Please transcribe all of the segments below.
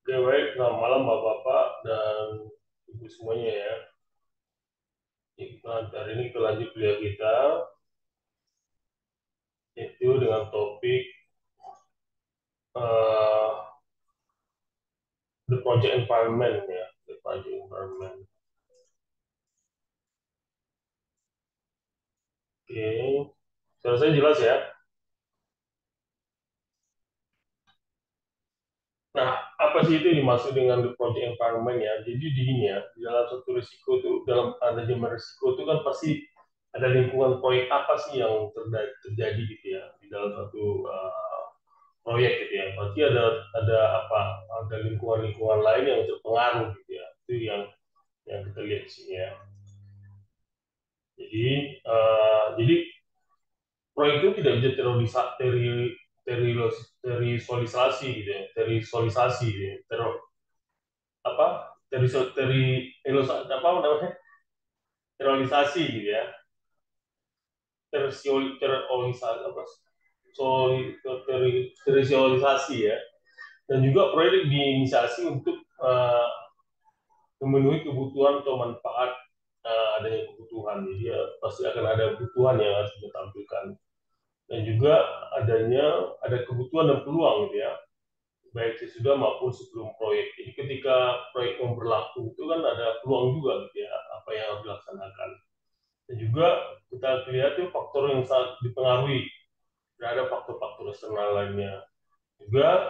Oke, baik. Selamat malam, Bapak-Bapak dan Ibu semuanya ya. Hari ini kita lanjut kuliah kita, yaitu dengan topik uh, The Project Environment ya. The Project Environment. Oke, suara saya jelas ya. Nah, apa sih itu yang dimaksud dengan The Project Environment ya? Jadi di ini ya, di dalam satu risiko itu, dalam ada zaman risiko itu kan pasti ada lingkungan proyek apa sih yang terjadi gitu ya di dalam satu proyek gitu ya. Berarti ada apa? Ada lingkungan-lingkungan lain yang terpengaruh gitu ya. Itu yang kita lihat di sini ya. Jadi jadi proyek itu tidak bisa tervisualisasi gitu ya. Tervisualisasi gitu ya. Apa? Apa namanya? Terrealisasi gitu ya. Tervisualisasi apa? Tervisualisasi ya. Dan juga proyek diinisiasi untuk memenuhi kebutuhan atau manfaat adanya kebutuhan. Jadi ya, pasti akan ada kebutuhan yang harus ditampilkan. Dan juga ada kebutuhan dan peluang gitu ya, baik sesudah maupun sebelum proyek. Jadi ketika proyek mau berlaku itu kan ada peluang juga gitu ya, apa yang harus dilaksanakan. Dan juga kita lihat itu faktor yang sangat dipengaruhi terhadap faktor-faktor eksternal lainnya. Juga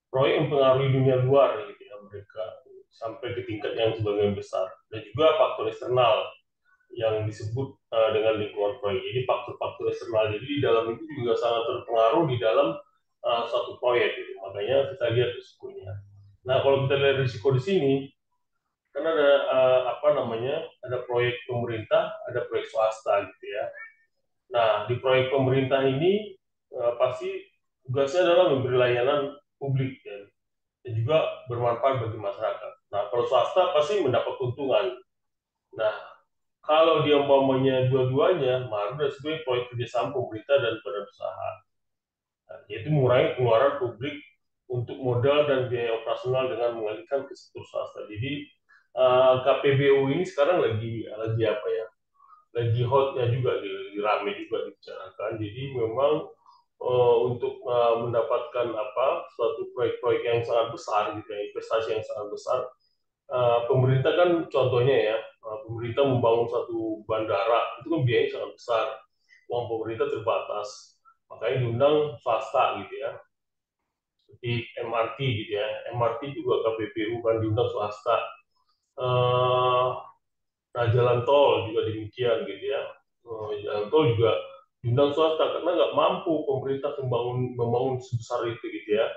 proyek mempengaruhi dunia luar gitu ya, mereka sampai ke tingkat yang sebagian besar. Dan juga faktor eksternal yang disebut dengan lingkungan proyek. Jadi faktor-faktor eksternal jadi di dalam itu juga sangat berpengaruh di dalam suatu proyek. Gitu. Makanya kita lihat risikonya. Nah kalau kita lihat risiko di sini, kan ada apa namanya, ada proyek pemerintah, ada proyek swasta gitu ya. Nah di proyek pemerintah ini pasti tugasnya adalah memberi layanan publik ya, dan juga bermanfaat bagi masyarakat. Nah kalau swasta pasti mendapat keuntungan. Nah kalau dia umpamanya dua-duanya, maka sebagai proyek kerjasama pemerintah dan badan usaha. Nah, yaitu mengurangi pengeluaran publik untuk modal dan biaya operasional dengan mengalihkan ke sektor swasta. Jadi KPBU ini sekarang lagi apa ya? Lagi hotnya juga, lagi rame juga dibicarakan. Jadi memang untuk mendapatkan apa suatu proyek-proyek yang sangat besar gitu ya, investasi yang sangat besar. Pemerintah kan contohnya ya, pemerintah membangun satu bandara itu kan biayanya sangat besar, uang pemerintah terbatas, makanya diundang swasta gitu ya, seperti MRT gitu ya, MRT juga KPPU kan diundang swasta. Eh, nah jalan tol juga demikian gitu ya, jalan tol juga diundang swasta karena nggak mampu pemerintah membangun sebesar itu gitu ya,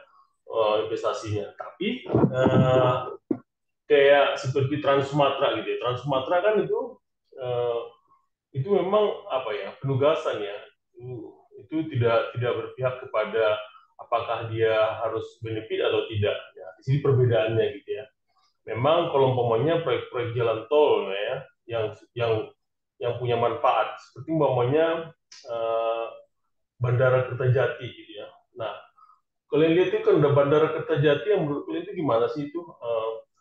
investasinya. Tapi kayak seperti Trans Sumatera gitu ya. Trans Sumatera kan eh, itu memang apa ya, penugasan ya. Itu tidak berpihak kepada apakah dia harus benefit atau tidak ya. Di sini perbedaannya gitu ya. Memang kalau umpamanya proyek-proyek jalan tol ya, yang yang yang punya manfaat seperti umpamanya eh, Bandara Kertajati gitu ya. Nah, kalian lihat itu kan udah Bandara Kertajati, yang menurut kalian itu gimana sih itu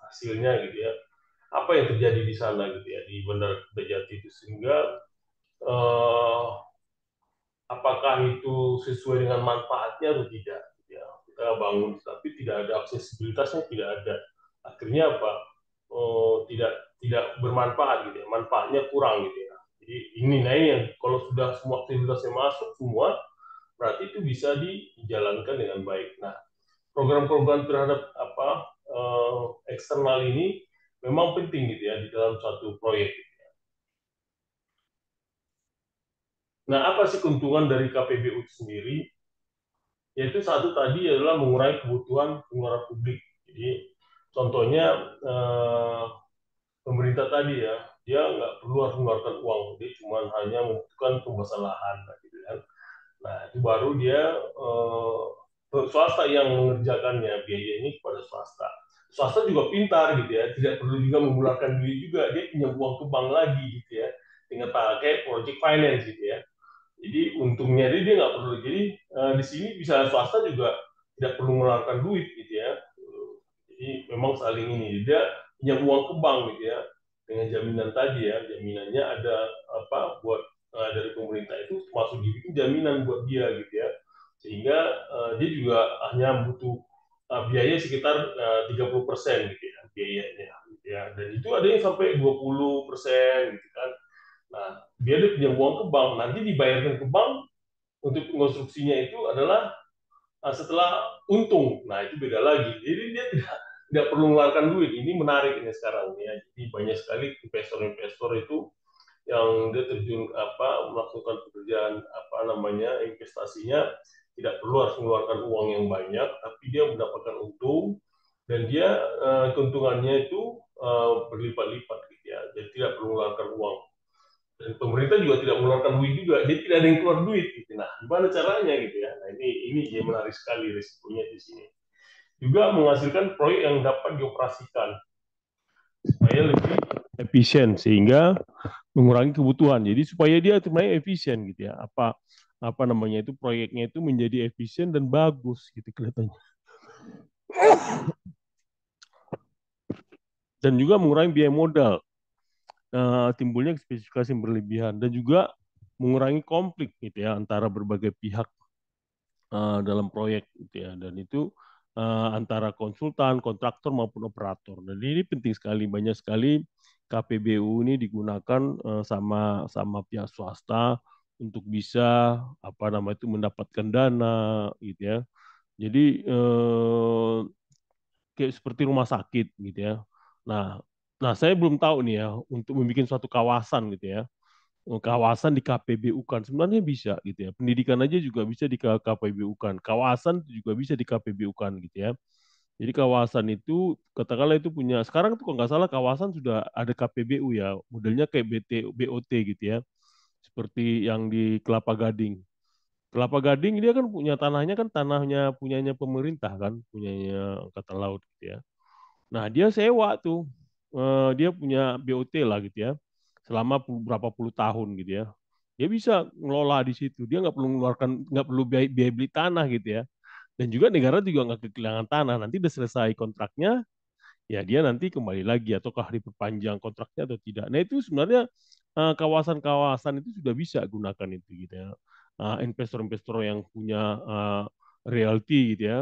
hasilnya gitu ya, apa yang terjadi di sana gitu ya, di Bandara Kertajati itu, sehingga eh, apakah itu sesuai dengan manfaatnya atau tidak gitu ya. Kita bangun tapi tidak ada aksesibilitasnya, tidak ada, akhirnya apa, tidak tidak bermanfaat gitu ya, manfaatnya kurang gitu ya. Jadi ini, nah ini yang kalau sudah semua aktivitasnya masuk semua, berarti itu bisa dijalankan dengan baik. Nah program-program terhadap apa eksternal ini memang penting gitu ya di dalam suatu proyek. Nah, apa sih keuntungan dari KPBU itu sendiri? Yaitu satu tadi adalah mengurangi kebutuhan pengeluaran publik. Jadi contohnya pemerintah tadi ya, dia nggak perlu harus mengeluarkan uang, dia cuma hanya membutuhkan pembebasan lahan, gitu kan. Nah, itu baru dia swasta yang mengerjakannya, biaya ini kepada swasta. Swasta juga pintar gitu ya, tidak perlu juga mengeluarkan duit juga, dia punya uang ke bank lagi gitu ya, dengan pakai project finance gitu ya. Jadi untungnya dia nggak perlu. Jadi di sini bisa swasta juga tidak perlu mengeluarkan duit gitu ya. Jadi memang saling ini dia punya uang ke bank gitu ya dengan jaminan tadi ya, jaminannya ada apa buat dari pemerintah itu masuk dibikin jaminan buat dia gitu ya, sehingga dia juga hanya butuh biaya sekitar 30% gitu ya biayanya gitu ya, dan itu ada yang sampai 20% gitu kan. Nah, dia punya uang ke bank, nanti dibayarkan ke bank untuk konstruksinya itu adalah setelah untung. Nah, itu beda lagi. Jadi dia tidak perlu mengeluarkan duit. Ini menarik ini sekarang ya. Jadi banyak sekali investor-investor itu yang dia terjun apa melakukan pekerjaan apa namanya investasinya tidak perlu harus mengeluarkan uang yang banyak, tapi dia mendapatkan untung dan dia keuntungannya itu berlipat-lipat gitu ya. Jadi tidak perlu mengeluarkan uang dan pemerintah juga tidak mengeluarkan duit juga, dia tidak ada yang keluar duit gitu. Nah, gimana caranya gitu ya. Nah, ini dia menarik sekali risikonya di sini. Juga menghasilkan proyek yang dapat dioperasikan supaya lebih efisien sehingga mengurangi kebutuhan. Jadi supaya dia sebenarnya efisien gitu ya. Apa namanya itu proyeknya itu menjadi efisien dan bagus gitu kelihatannya. Dan juga mengurangi biaya modal, timbulnya spesifikasi yang berlebihan dan juga mengurangi konflik gitu ya antara berbagai pihak dalam proyek gitu ya, dan itu antara konsultan, kontraktor maupun operator. Dan ini penting sekali, banyak sekali KPBU ini digunakan sama sama pihak swasta untuk bisa apa nama itu mendapatkan dana gitu ya. Jadi kayak seperti rumah sakit gitu ya. Nah, nah saya belum tahu nih ya untuk membuat suatu kawasan gitu ya, kawasan di KPBU-kan sebenarnya bisa gitu ya. Pendidikan aja juga bisa di KPBU-kan. Kawasan juga bisa di KPBU-kan gitu ya. Jadi kawasan itu katakanlah itu punya sekarang tuh kalau nggak salah kawasan sudah ada KPBU ya. Modelnya kayak BOT gitu ya. Seperti yang di Kelapa Gading. Kelapa Gading dia kan punya tanahnya kan tanahnya punyanya pemerintah kan, punyanya Angkatan Laut gitu ya. Nah, dia sewa tuh. Dia punya BOT lah gitu ya. Selama berapa puluh tahun gitu ya. Dia bisa ngelola di situ. Dia nggak perlu mengeluarkan, nggak perlu biaya, biaya beli tanah gitu ya. Dan juga negara juga nggak kehilangan tanah. Nanti udah selesai kontraknya, ya dia nanti kembali lagi ataukah diperpanjang kontraknya atau tidak. Nah itu sebenarnya kawasan-kawasan itu sudah bisa gunakan itu gitu ya. Investor-investor yang punya realty gitu ya,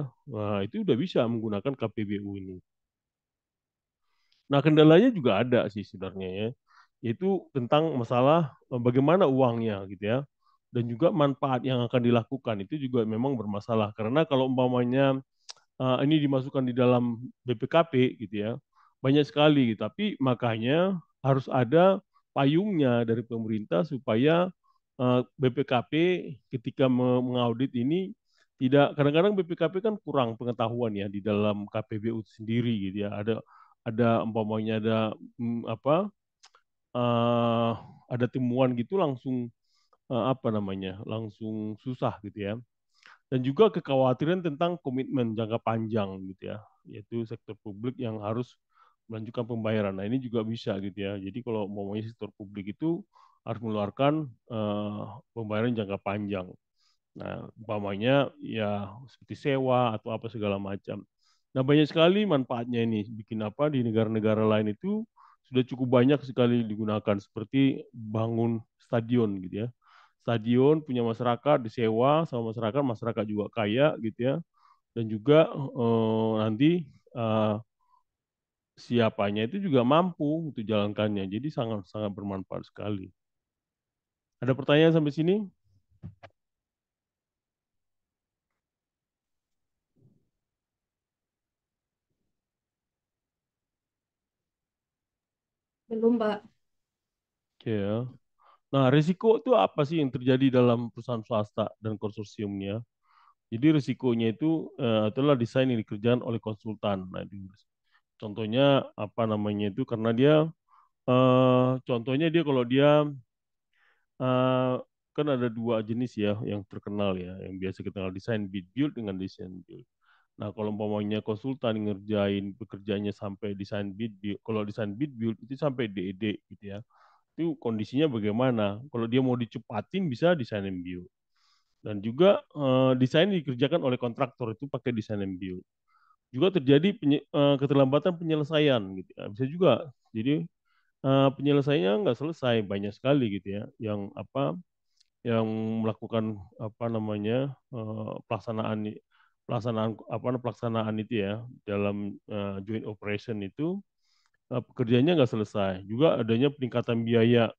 itu udah bisa menggunakan KPBU ini. Nah, kendalanya juga ada sih sebenarnya ya, yaitu tentang masalah bagaimana uangnya gitu ya, dan juga manfaat yang akan dilakukan itu juga memang bermasalah karena kalau umpamanya ini dimasukkan di dalam BPKP gitu ya, banyak sekali gitu. Tapi makanya harus ada payungnya dari pemerintah supaya BPKP ketika mengaudit ini tidak kadang-kadang BPKP kan kurang pengetahuan ya di dalam KPBU sendiri gitu ya. Ada umpamanya ada apa eh, ada temuan gitu langsung apa namanya langsung susah gitu ya, dan juga kekhawatiran tentang komitmen jangka panjang gitu ya, yaitu sektor publik yang harus melanjutkan pembayaran. Nah ini juga bisa gitu ya. Jadi kalau mau sektor publik itu harus mengeluarkan pembayaran jangka panjang. Nah, umpamanya ya seperti sewa atau apa segala macam. Nah, banyak sekali manfaatnya ini. Bikin apa di negara-negara lain itu sudah cukup banyak sekali digunakan seperti bangun stadion gitu ya. Stadion punya masyarakat disewa sama masyarakat, masyarakat juga kaya gitu ya. Dan juga nanti eh, siapanya itu juga mampu untuk jalankannya. Jadi sangat sangat bermanfaat sekali. Ada pertanyaan sampai sini? Belum, Pak. Oke ya. Nah, risiko itu apa sih yang terjadi dalam perusahaan swasta dan konsorsiumnya? Jadi risikonya itu adalah desain yang dikerjakan oleh konsultan. Nah, contohnya apa namanya itu karena dia contohnya dia kalau dia eh, kan ada dua jenis ya yang terkenal ya, yang biasa kita kenal desain bid build dengan desain build. Nah, kalau umpamanya konsultan ngerjain pekerjaannya sampai desain bid build, kalau desain bid build itu sampai DED gitu ya. Itu kondisinya bagaimana? Kalau dia mau dicepatin bisa desain and build. Dan juga desain dikerjakan oleh kontraktor itu pakai desain and build. juga terjadi keterlambatan penyelesaian gitu ya. Bisa juga. Jadi penyelesaiannya nggak selesai banyak sekali gitu ya. Yang apa yang melakukan apa namanya pelaksanaan itu ya dalam joint operation itu pekerjaannya nggak selesai. Juga adanya peningkatan biaya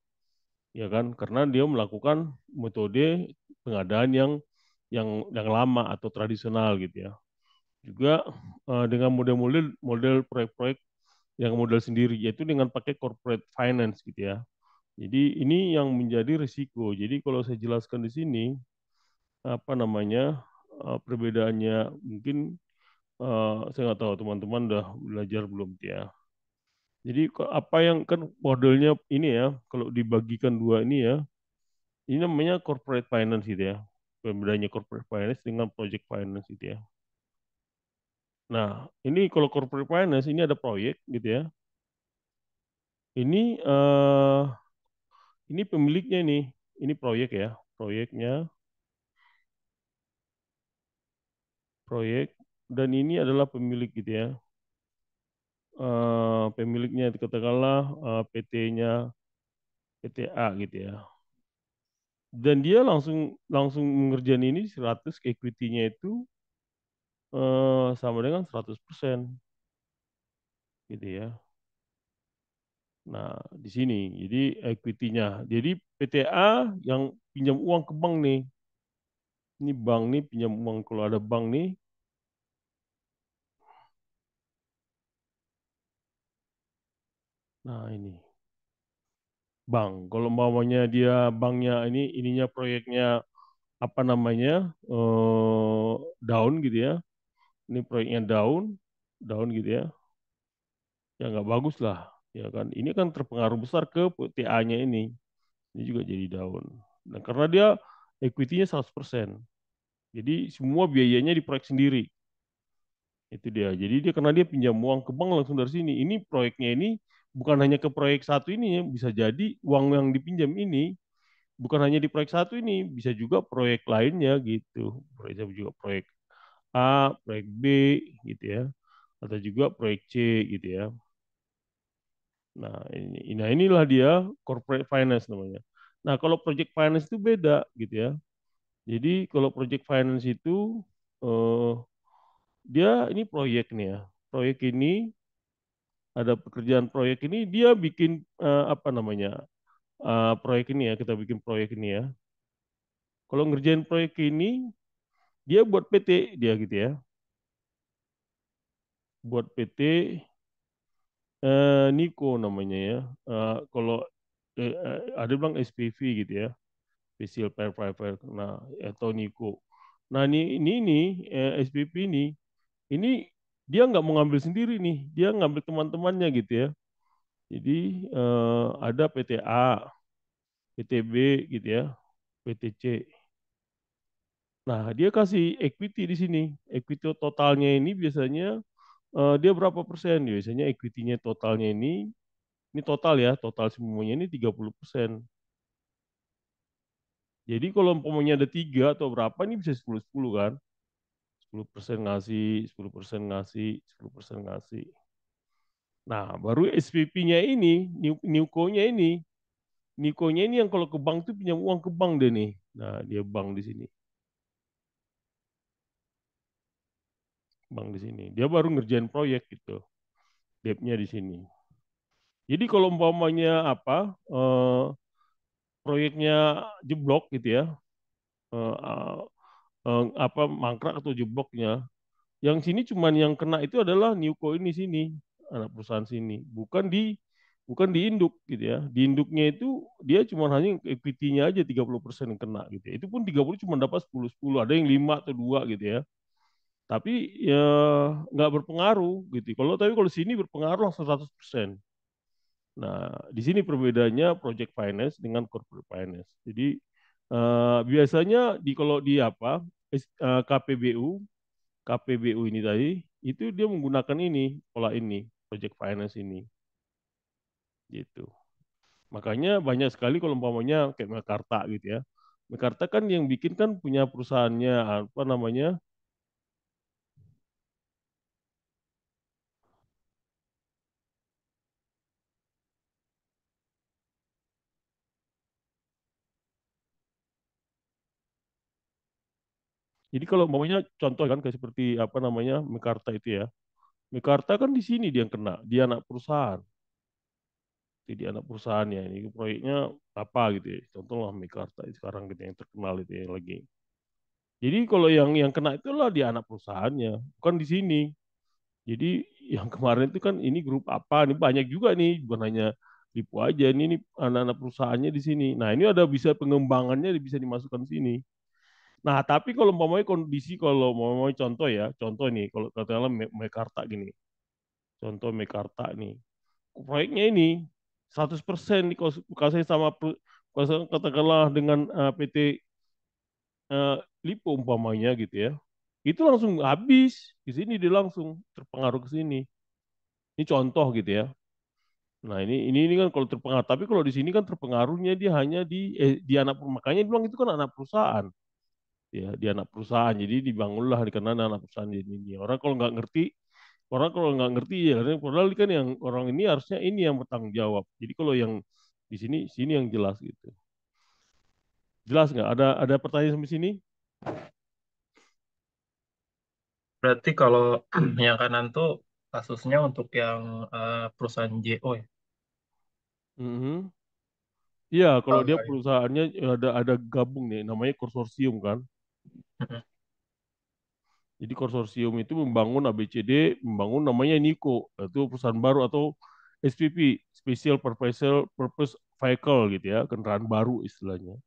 ya kan karena dia melakukan metode pengadaan yang lama atau tradisional gitu ya. Juga dengan model proyek-proyek yang modal sendiri yaitu dengan pakai corporate finance gitu ya. Jadi ini yang menjadi risiko. Jadi kalau saya jelaskan di sini apa namanya perbedaannya mungkin saya nggak tahu teman-teman udah belajar belum ya. Jadi apa yang kan modelnya ini ya kalau dibagikan dua ini ya ini namanya corporate finance gitu ya. Perbedaannya corporate finance dengan project finance gitu ya. Nah ini kalau corporate finance ini ada proyek gitu ya. Ini ini pemiliknya nih. Ini proyek ya. Proyek dan ini adalah pemilik gitu ya. Pemiliknya katakanlah PT-nya PTA gitu ya. Dan dia langsung langsung mengerjain ini 100 equity-nya itu sama dengan 100% gitu ya. Nah, di sini jadi equity-nya. Jadi PTA yang pinjam uang ke bank nih. Ini bank nih pinjam uang kalau ada bank nih. Nah, ini bank. Kalau umpamanya dia banknya ini ininya proyeknya apa namanya? Down gitu ya. Ini proyeknya down, down gitu ya. Ya nggak bagus lah, ya kan. Ini kan terpengaruh besar ke TA-nya ini juga jadi down. Nah, karena dia equity-nya 100%. Jadi semua biayanya diproyek sendiri. Itu dia. Jadi dia karena dia pinjam uang ke bank langsung dari sini. Ini proyeknya ini bukan hanya ke proyek satu ini ya, bisa jadi uang yang dipinjam ini bukan hanya di proyek satu ini, bisa juga proyek lainnya gitu. Proyek juga proyek A, proyek B gitu ya. Atau juga proyek C gitu ya. Nah inilah dia corporate finance namanya. Nah, kalau project finance itu beda gitu ya. Jadi kalau project finance itu eh, dia ini proyek nih ya. Proyek ini ada pekerjaan proyek ini dia bikin apa namanya? Proyek ini ya, kita bikin proyek ini ya. Kalau ngerjain proyek ini dia buat PT dia gitu ya. Buat PT Niko namanya ya. Kalau ada bilang SPV gitu ya. Special Firefighter, nah atau Niko. Nah SPP ini dia nggak mau ngambil sendiri nih, dia ngambil teman-temannya gitu ya. Jadi ada PTA, PTB gitu ya, PTC. Nah dia kasih equity di sini, equity totalnya ini biasanya dia berapa persen? Biasanya equity-nya totalnya ini total ya, total semuanya ini 30%. Jadi kalau umpamanya ada tiga atau berapa ini bisa 10-10 kan? 10% ngasih, 10% ngasih, 10% ngasih. Nah, baru SPP-nya ini, Newco-nya ini, Niko-nya ini yang kalau ke bank tuh pinjam uang ke bank deh nih. Nah, dia bank di sini. Bank di sini. Dia baru ngerjain proyek gitu. Debt-nya di sini. Jadi kalau umpamanya apa, proyeknya jeblok gitu ya, eh, apa mangkrak atau jebloknya, yang sini cuman yang kena itu adalah Newco ini sini, anak perusahaan sini, bukan di induk gitu ya. Di induknya itu dia cuma hanya equity-nya aja 30% yang kena gitu ya. Itu pun 30 cuma dapat 10-10, ada yang 5 atau 2 gitu ya. Tapi ya nggak berpengaruh gitu. Kalau sini berpengaruh langsung 100%. Nah, di sini perbedaannya project finance dengan corporate finance. Jadi biasanya kalau di apa KPBU ini tadi, itu dia menggunakan ini, pola ini, project finance ini, gitu. Makanya banyak sekali kalau umpamanya kayak Mekarta gitu ya. Mekarta kan yang bikin kan punya perusahaannya, apa namanya, Jadi kalau umpamanya contoh kan kayak seperti apa namanya Mekarta itu ya. Mekarta kan di sini dia yang kena, dia anak perusahaan. Jadi anak perusahaannya ini proyeknya apa gitu ya. Contohlah Mekarta sekarang gitu yang terkenal itu yang lagi. Jadi kalau yang kena itulah dia anak perusahaannya, bukan di sini. Jadi yang kemarin itu kan ini grup apa, ini banyak juga nih, bukan hanya Lipo aja, ini anak-anak perusahaannya di sini. Nah ini ada bisa pengembangannya bisa dimasukkan sini. Nah tapi kalau umpamanya kondisi kalau mau contoh ya, contoh nih kalau katakanlah Mekarta gini, contoh Mekarta nih, proyeknya ini 100% dikuasai sama katakanlah dengan PT Lipo umpamanya gitu ya, itu langsung habis di sini dia langsung terpengaruh ke sini. Ini contoh gitu ya. Nah ini kan kalau terpengaruh. Tapi kalau di sini kan terpengaruhnya dia hanya di anak makanya dia bilang itu kan anak perusahaan ya di anak perusahaan. Jadi dibangunlah karena anak perusahaan ini. Orang kalau nggak ngerti ya karena padahal kan yang orang ini harusnya ini yang bertanggung jawab. Jadi kalau yang di sini yang jelas gitu. Jelas nggak? Ada pertanyaan sampai sini? Berarti kalau yang kanan tuh kasusnya untuk yang perusahaan JO ya. Mhm. Iya, kalau Oh dia iya. perusahaannya ada gabung nih, namanya konsorsium kan. Mm-mm. Jadi konsorsium itu membangun ABCD, membangun namanya NICO, itu perusahaan baru atau SPV, Special Purpose Vehicle gitu ya, kendaraan baru istilahnya.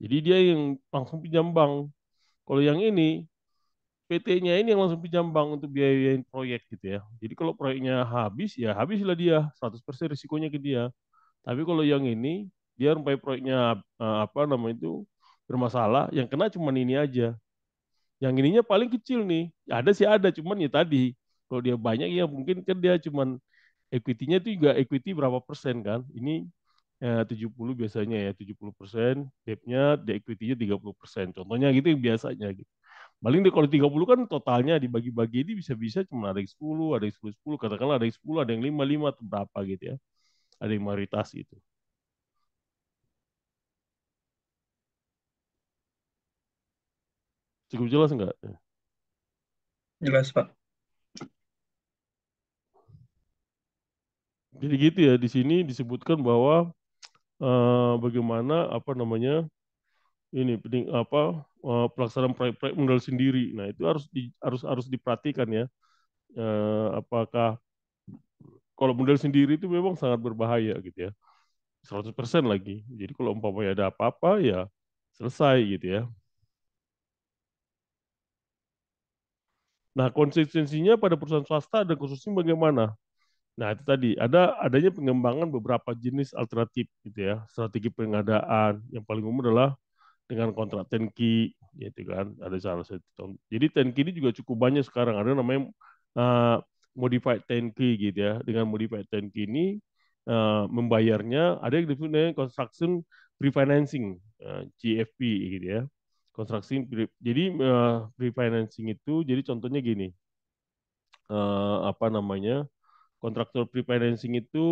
Jadi dia yang langsung pinjam bank. Kalau yang ini, PT-nya ini yang langsung pinjam bank untuk biayain proyek gitu ya. Jadi kalau proyeknya habis, ya habislah dia, 100% risikonya ke dia. Tapi kalau yang ini, dia rumpai proyeknya apa namanya itu bermasalah, yang kena cuma ini aja. Yang ininya paling kecil nih. Ada sih ada, cuman ya tadi kalau dia banyak ya mungkin kan dia cuman equity-nya itu juga equity berapa persen kan. Ini 70 biasanya ya 70%, debt-nya, the equity-nya 30%. Contohnya gitu yang biasanya gitu. Paling deh kalau 30 kan totalnya dibagi-bagi ini bisa-bisa cuma ada yang 10, ada yang 10, 10, katakanlah ada yang 10, ada yang 5, 5 atau berapa gitu ya. Ada yang mayoritas gitu. Cukup jelas enggak? Jelas, Pak. Jadi gitu ya, di sini disebutkan bahwa bagaimana apa namanya ini pelaksanaan proyek-proyek modal sendiri. Nah, itu harus diperhatikan ya. Apakah kalau modal sendiri itu memang sangat berbahaya gitu ya. 100% lagi. Jadi kalau umpamanya ada apa-apa ya selesai gitu ya. Nah, konsistensinya pada perusahaan swasta dan khususnya bagaimana? Nah, itu tadi adanya pengembangan beberapa jenis alternatif gitu ya. Strategi pengadaan yang paling umum adalah dengan kontrak turnkey gitu kan, ada salah satu jadi turnkey ini juga cukup banyak sekarang, ada namanya uh, modified turnkey gitu ya. Dengan modified turnkey ini membayarnya ada yang disebut dengan construction pre-financing, CFP gitu ya. Jadi pre-financing itu jadi contohnya gini, apa namanya, kontraktor pre-financing itu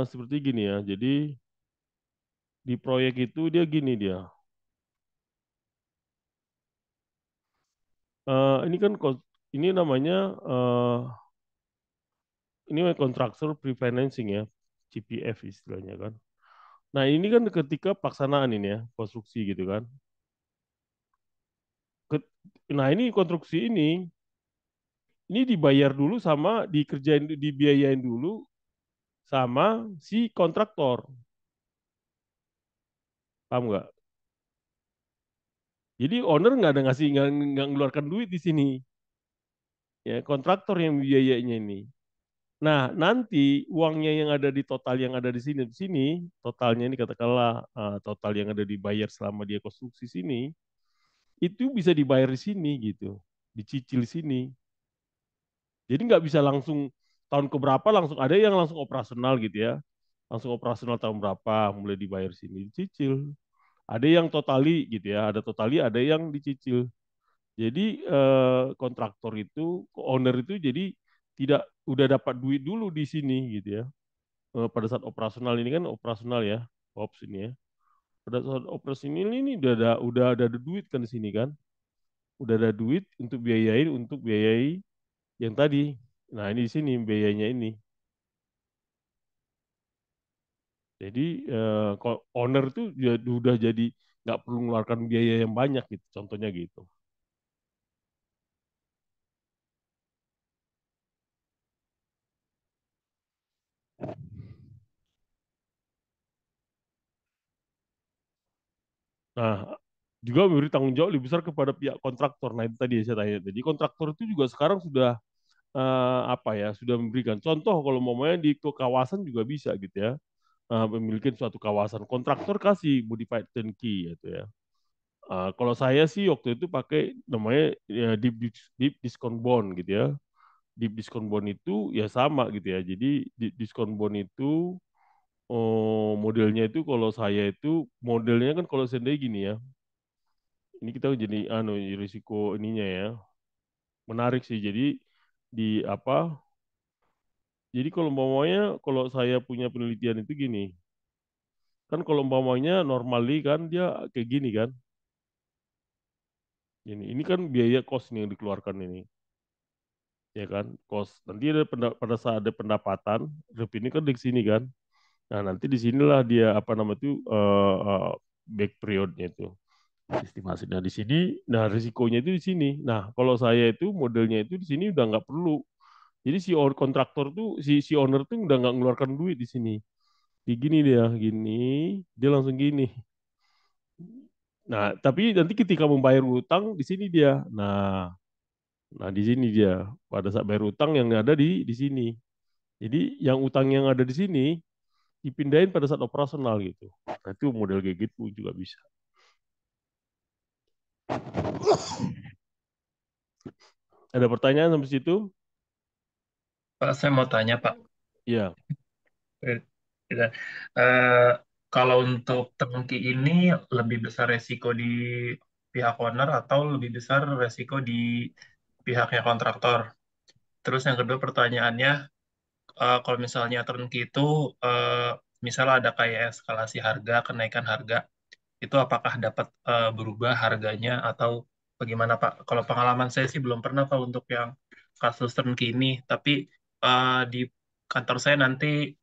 seperti gini ya, jadi di proyek itu dia gini dia. Ini kan ini namanya ini kontraktor pre-financing ya, CPF istilahnya kan. Nah ini kan ketika pelaksanaan ini ya, konstruksi gitu kan. Ke- Nah ini konstruksi ini dibayar dulu sama dibiayain dulu sama si kontraktor, paham nggak? Jadi owner nggak ada nggak ngeluarkan duit di sini, ya kontraktor yang biayanya ini. Nah, nanti uangnya yang ada di total yang ada di sini, totalnya ini katakanlah total yang ada dibayar selama dia konstruksi sini, itu bisa dibayar di sini gitu, dicicil sini. Jadi nggak bisa langsung tahun keberapa langsung ada yang langsung operasional gitu ya, langsung operasional tahun berapa mulai dibayar sini, dicicil. Ada yang totali gitu ya, ada totali, ada yang dicicil. Jadi kontraktor itu, owner itu jadi tidak udah dapat duit dulu di sini gitu ya. Pada saat operasional ini kan operasional ya, ops ini ya. Pada saat operasi ini udah ada duit kan di sini kan, udah ada duit untuk biayai yang tadi. Nah ini di sini biayanya ini. Jadi kalau owner tuh udah jadi nggak perlu mengeluarkan biaya yang banyak gitu, contohnya gitu. Nah, juga memberi tanggung jawab lebih besar kepada pihak kontraktor. Nah, itu tadi yang saya tanya. Jadi kontraktor itu juga sekarang sudah apa ya, sudah memberikan contoh kalau mau di kawasan juga bisa gitu ya. Memiliki suatu kawasan, kontraktor kasih modified turnkey gitu ya. Kalau saya sih waktu itu pakai namanya ya, deep discount bond gitu ya. Deep discount bond itu ya sama gitu ya. Jadi deep discount bond itu modelnya itu kalau saya itu modelnya kan kalau seandainya gini ya. Ini kita jadi risiko ininya ya. Menarik sih. Jadi di apa? Jadi kalau kalau saya punya penelitian itu gini. Kan kalau umpamanya normally kan dia kayak gini kan. Ini kan biaya kos nih yang dikeluarkan ini. Ya kan? Kos. Nanti pada saat ada pendapatan, ini kan di sini kan. Nah, nanti di sinilah dia apa nama itu back periodnya itu. Estimasi. Nah, di sini, nah risikonya itu di sini. Nah, kalau saya itu modelnya itu di sini udah nggak perlu. Jadi kontraktor tuh, si owner tuh udah nggak ngeluarkan duit di sini. Di gini dia, gini, dia langsung gini. Nah, tapi nanti ketika membayar utang di sini dia. Nah, di sini dia. Pada saat bayar utang yang ada di sini. Jadi yang utang yang ada di sini dipindahin pada saat operasional gitu. Nah, itu model kayak gitu juga bisa. Ada pertanyaan sampai situ? Pak, saya mau tanya, Pak. Iya, Eh, tidak. Eh, Kalau untuk turnkey ini lebih besar resiko di pihak owner atau lebih besar resiko di pihaknya kontraktor? Terus yang kedua pertanyaannya, kalau misalnya turnkey itu eh, misalnya ada kayak eskalasi harga, kenaikan harga, itu apakah dapat berubah harganya atau bagaimana Pak? Kalau pengalaman saya sih belum pernah Pak untuk yang kasus turnkey ini, tapi di kantor saya nanti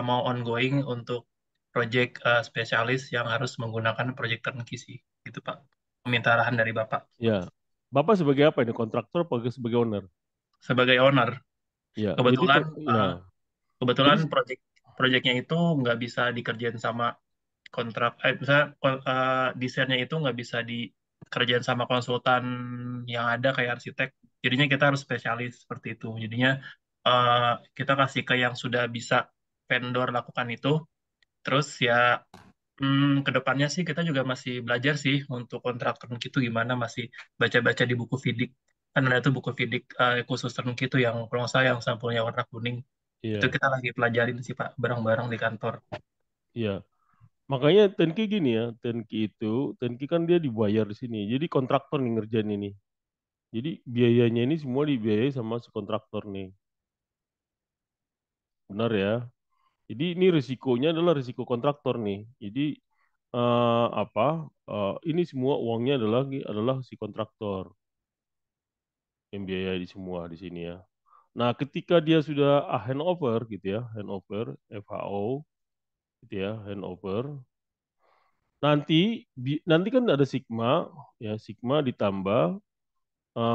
mau ongoing untuk project spesialis yang harus menggunakan project turnkey sih, gitu Pak. Meminta arahan dari Bapak iya. Bapak sebagai apa ini? Kontraktor atau sebagai owner? sebagai owner. Iya, jadi Kebetulan ya. Jadi kebetulan projectnya itu nggak bisa dikerjain sama misalnya desainnya itu nggak bisa dikerjain sama konsultan yang ada kayak arsitek. Jadinya kita harus spesialis seperti itu. Jadinya eh, kita kasih ke yang sudah bisa vendor lakukan itu. Terus ya ke depannya sih kita juga masih belajar sih untuk kontraktor gitu gimana masih baca-baca di buku Fidik. Kan ada tuh buku Fidik khusus turnkey itu yang kalau nggak salah yang sampulnya warna kuning. Itu iya, kita lagi pelajarin sih Pak bareng-bareng di kantor. iya. Makanya Tenki gini ya, Tenki kan dia dibayar di sini. Jadi kontraktor nih ngerjain ini. Jadi biayanya ini semua dibiayai sama si kontraktor nih. Benar ya. Jadi ini risikonya adalah risiko kontraktor nih. Jadi ini semua uangnya adalah si kontraktor yang biayai di semua di sini ya. Nah, ketika dia sudah handover gitu ya, handover FHO gitu ya, handover. Nanti kan ada sigma ya, sigma ditambah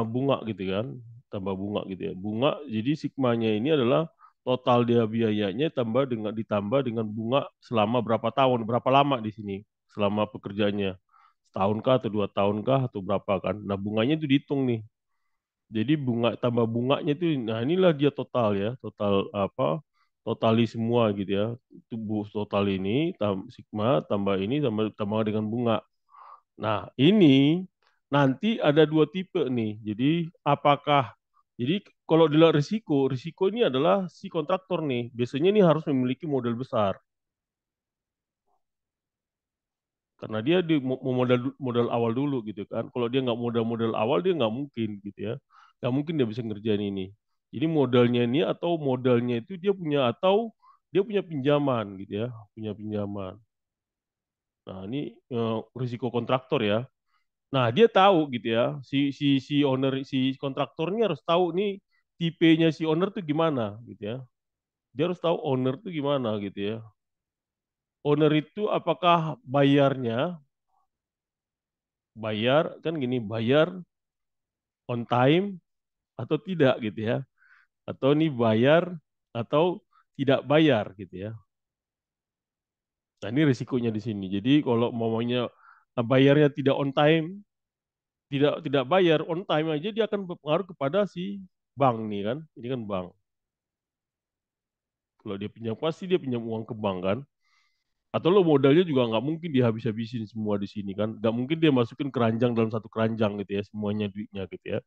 bunga gitu kan, tambah bunga gitu ya. Bunga jadi sigmanya ini adalah total dia biayanya ditambah dengan bunga selama berapa tahun, berapa lama di sini selama pekerjaannya. Setahun kah atau 2 tahun kah atau berapa kan. Nah, bunganya itu dihitung nih. Jadi bunga tambah bunganya itu, nah inilah dia total ya, total apa, totali semua gitu ya. Tubuh total ini, sigma, tambah ini, tambah dengan bunga. Nah ini nanti ada dua tipe nih. Jadi kalau dilihat risiko ini adalah si kontraktor nih. Biasanya ini harus memiliki modal besar. Karena dia mau modal awal dulu gitu kan. Kalau dia nggak modal awal dia nggak mungkin gitu ya. Nggak mungkin dia bisa ngerjain ini. Jadi modalnya ini atau modalnya itu dia punya pinjaman gitu ya, punya pinjaman. Nah, ini risiko kontraktor ya. Nah, dia tahu gitu ya. Si owner si kontraktor ini harus tahu nih tipenya si owner tuh gimana gitu ya. Dia harus tahu owner tuh gimana gitu ya. Owner itu apakah bayar kan gini, bayar on time atau tidak gitu ya. Atau nih bayar atau tidak bayar gitu ya. Nah, ini risikonya di sini. Jadi kalau maunya bayarnya tidak on time, tidak tidak bayar on time aja dia akan berpengaruh kepada si bank nih kan. Ini kan bank. Kalau dia pinjam pasti dia pinjam uang ke bank kan. Atau lo modalnya juga nggak mungkin dia habis-habisin semua di sini kan. Nggak mungkin dia masukin keranjang dalam satu keranjang gitu ya, semuanya duitnya gitu ya.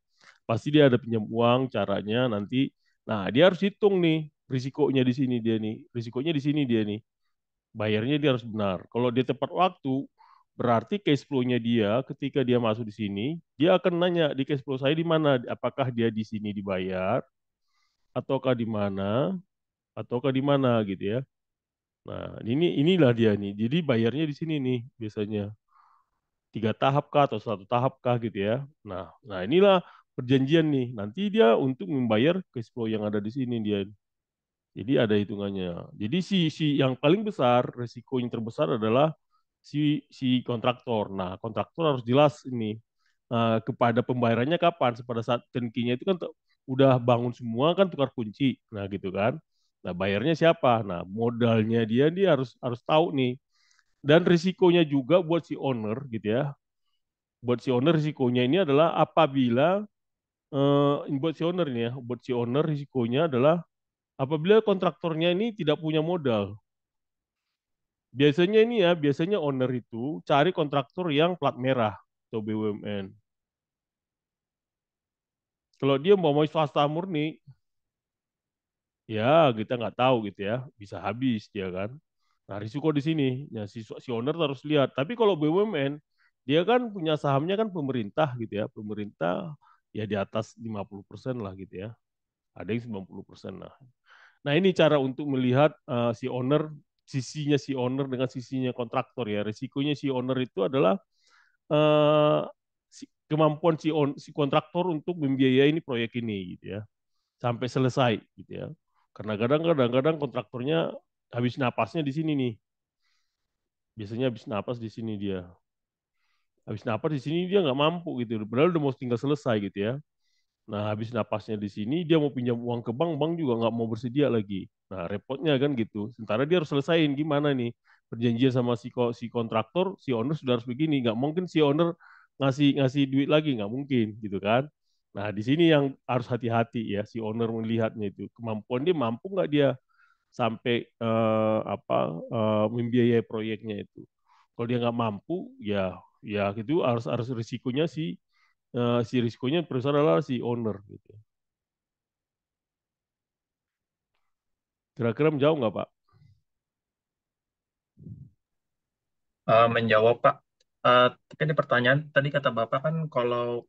Pasti dia ada pinjam uang, caranya nanti. Nah, dia harus hitung nih risikonya di sini dia nih. Risikonya di sini dia nih. Bayarnya dia harus benar. Kalau dia tepat waktu, berarti cash flow-nya dia ketika dia masuk di sini, dia akan nanya di cash flow saya di mana, apakah dia di sini dibayar, ataukah di mana, ataukah di mana gitu ya. Nah, inilah dia nih. Jadi bayarnya di sini nih biasanya 3 tahap kah atau 1 tahap kah gitu ya. Nah inilah perjanjian nih. Nanti dia untuk membayar cash flow yang ada di sini dia. Jadi ada hitungannya. Jadi si yang paling besar, resiko yang terbesar adalah si kontraktor. Nah, kontraktor harus jelas ini kepada pembayarannya kapan. Pada saat turnkey-nya itu kan udah bangun semua kan tukar kunci. Nah, gitu kan. Nah, bayarnya siapa? Nah, modalnya dia harus harus tahu nih. Dan risikonya juga buat si owner gitu ya. Buat si owner risikonya ini adalah apabila buat si owner ini ya, buat si owner risikonya adalah apabila kontraktornya ini tidak punya modal. Biasanya ini ya, biasanya owner itu cari kontraktor yang plat merah atau BUMN. Kalau dia mau swasta murni, ya kita nggak tahu gitu ya, bisa habis dia kan. Nah risiko di sini, ya si owner harus lihat. Tapi kalau BUMN, dia kan punya sahamnya kan pemerintah gitu ya, pemerintah ya di atas 50% lah gitu ya, ada yang 90% lah. Nah ini cara untuk melihat si owner, sisinya si owner dengan sisinya kontraktor ya. Risikonya si owner itu adalah eh, kemampuan si kontraktor untuk membiayai ini proyek ini gitu ya sampai selesai gitu ya. Karena kadang-kadang kontraktornya habis napasnya di sini nih. Biasanya habis napas di sini dia. Habis napas di sini dia nggak mampu gitu. Padahal udah mau tinggal selesai gitu ya. Nah, habis napasnya di sini, dia mau pinjam uang ke bank, bank juga nggak mau bersedia lagi. Nah, repotnya kan gitu. Sementara dia harus selesaiin gimana nih perjanjian sama si kontraktor, si owner sudah harus begini. Nggak mungkin si owner ngasih ngasih duit lagi, nggak mungkin gitu kan. Nah, di sini yang harus hati-hati ya, si owner melihatnya itu kemampuan dia mampu nggak dia sampai membiayai proyeknya itu. Kalau dia nggak mampu, ya ya itu harus harus risikonya si risikonya perusahaan adalah si owner gitu. Kira-kira menjawab nggak Pak? Menjawab, Pak. Tapi ada pertanyaan, tadi kata Bapak kan kalau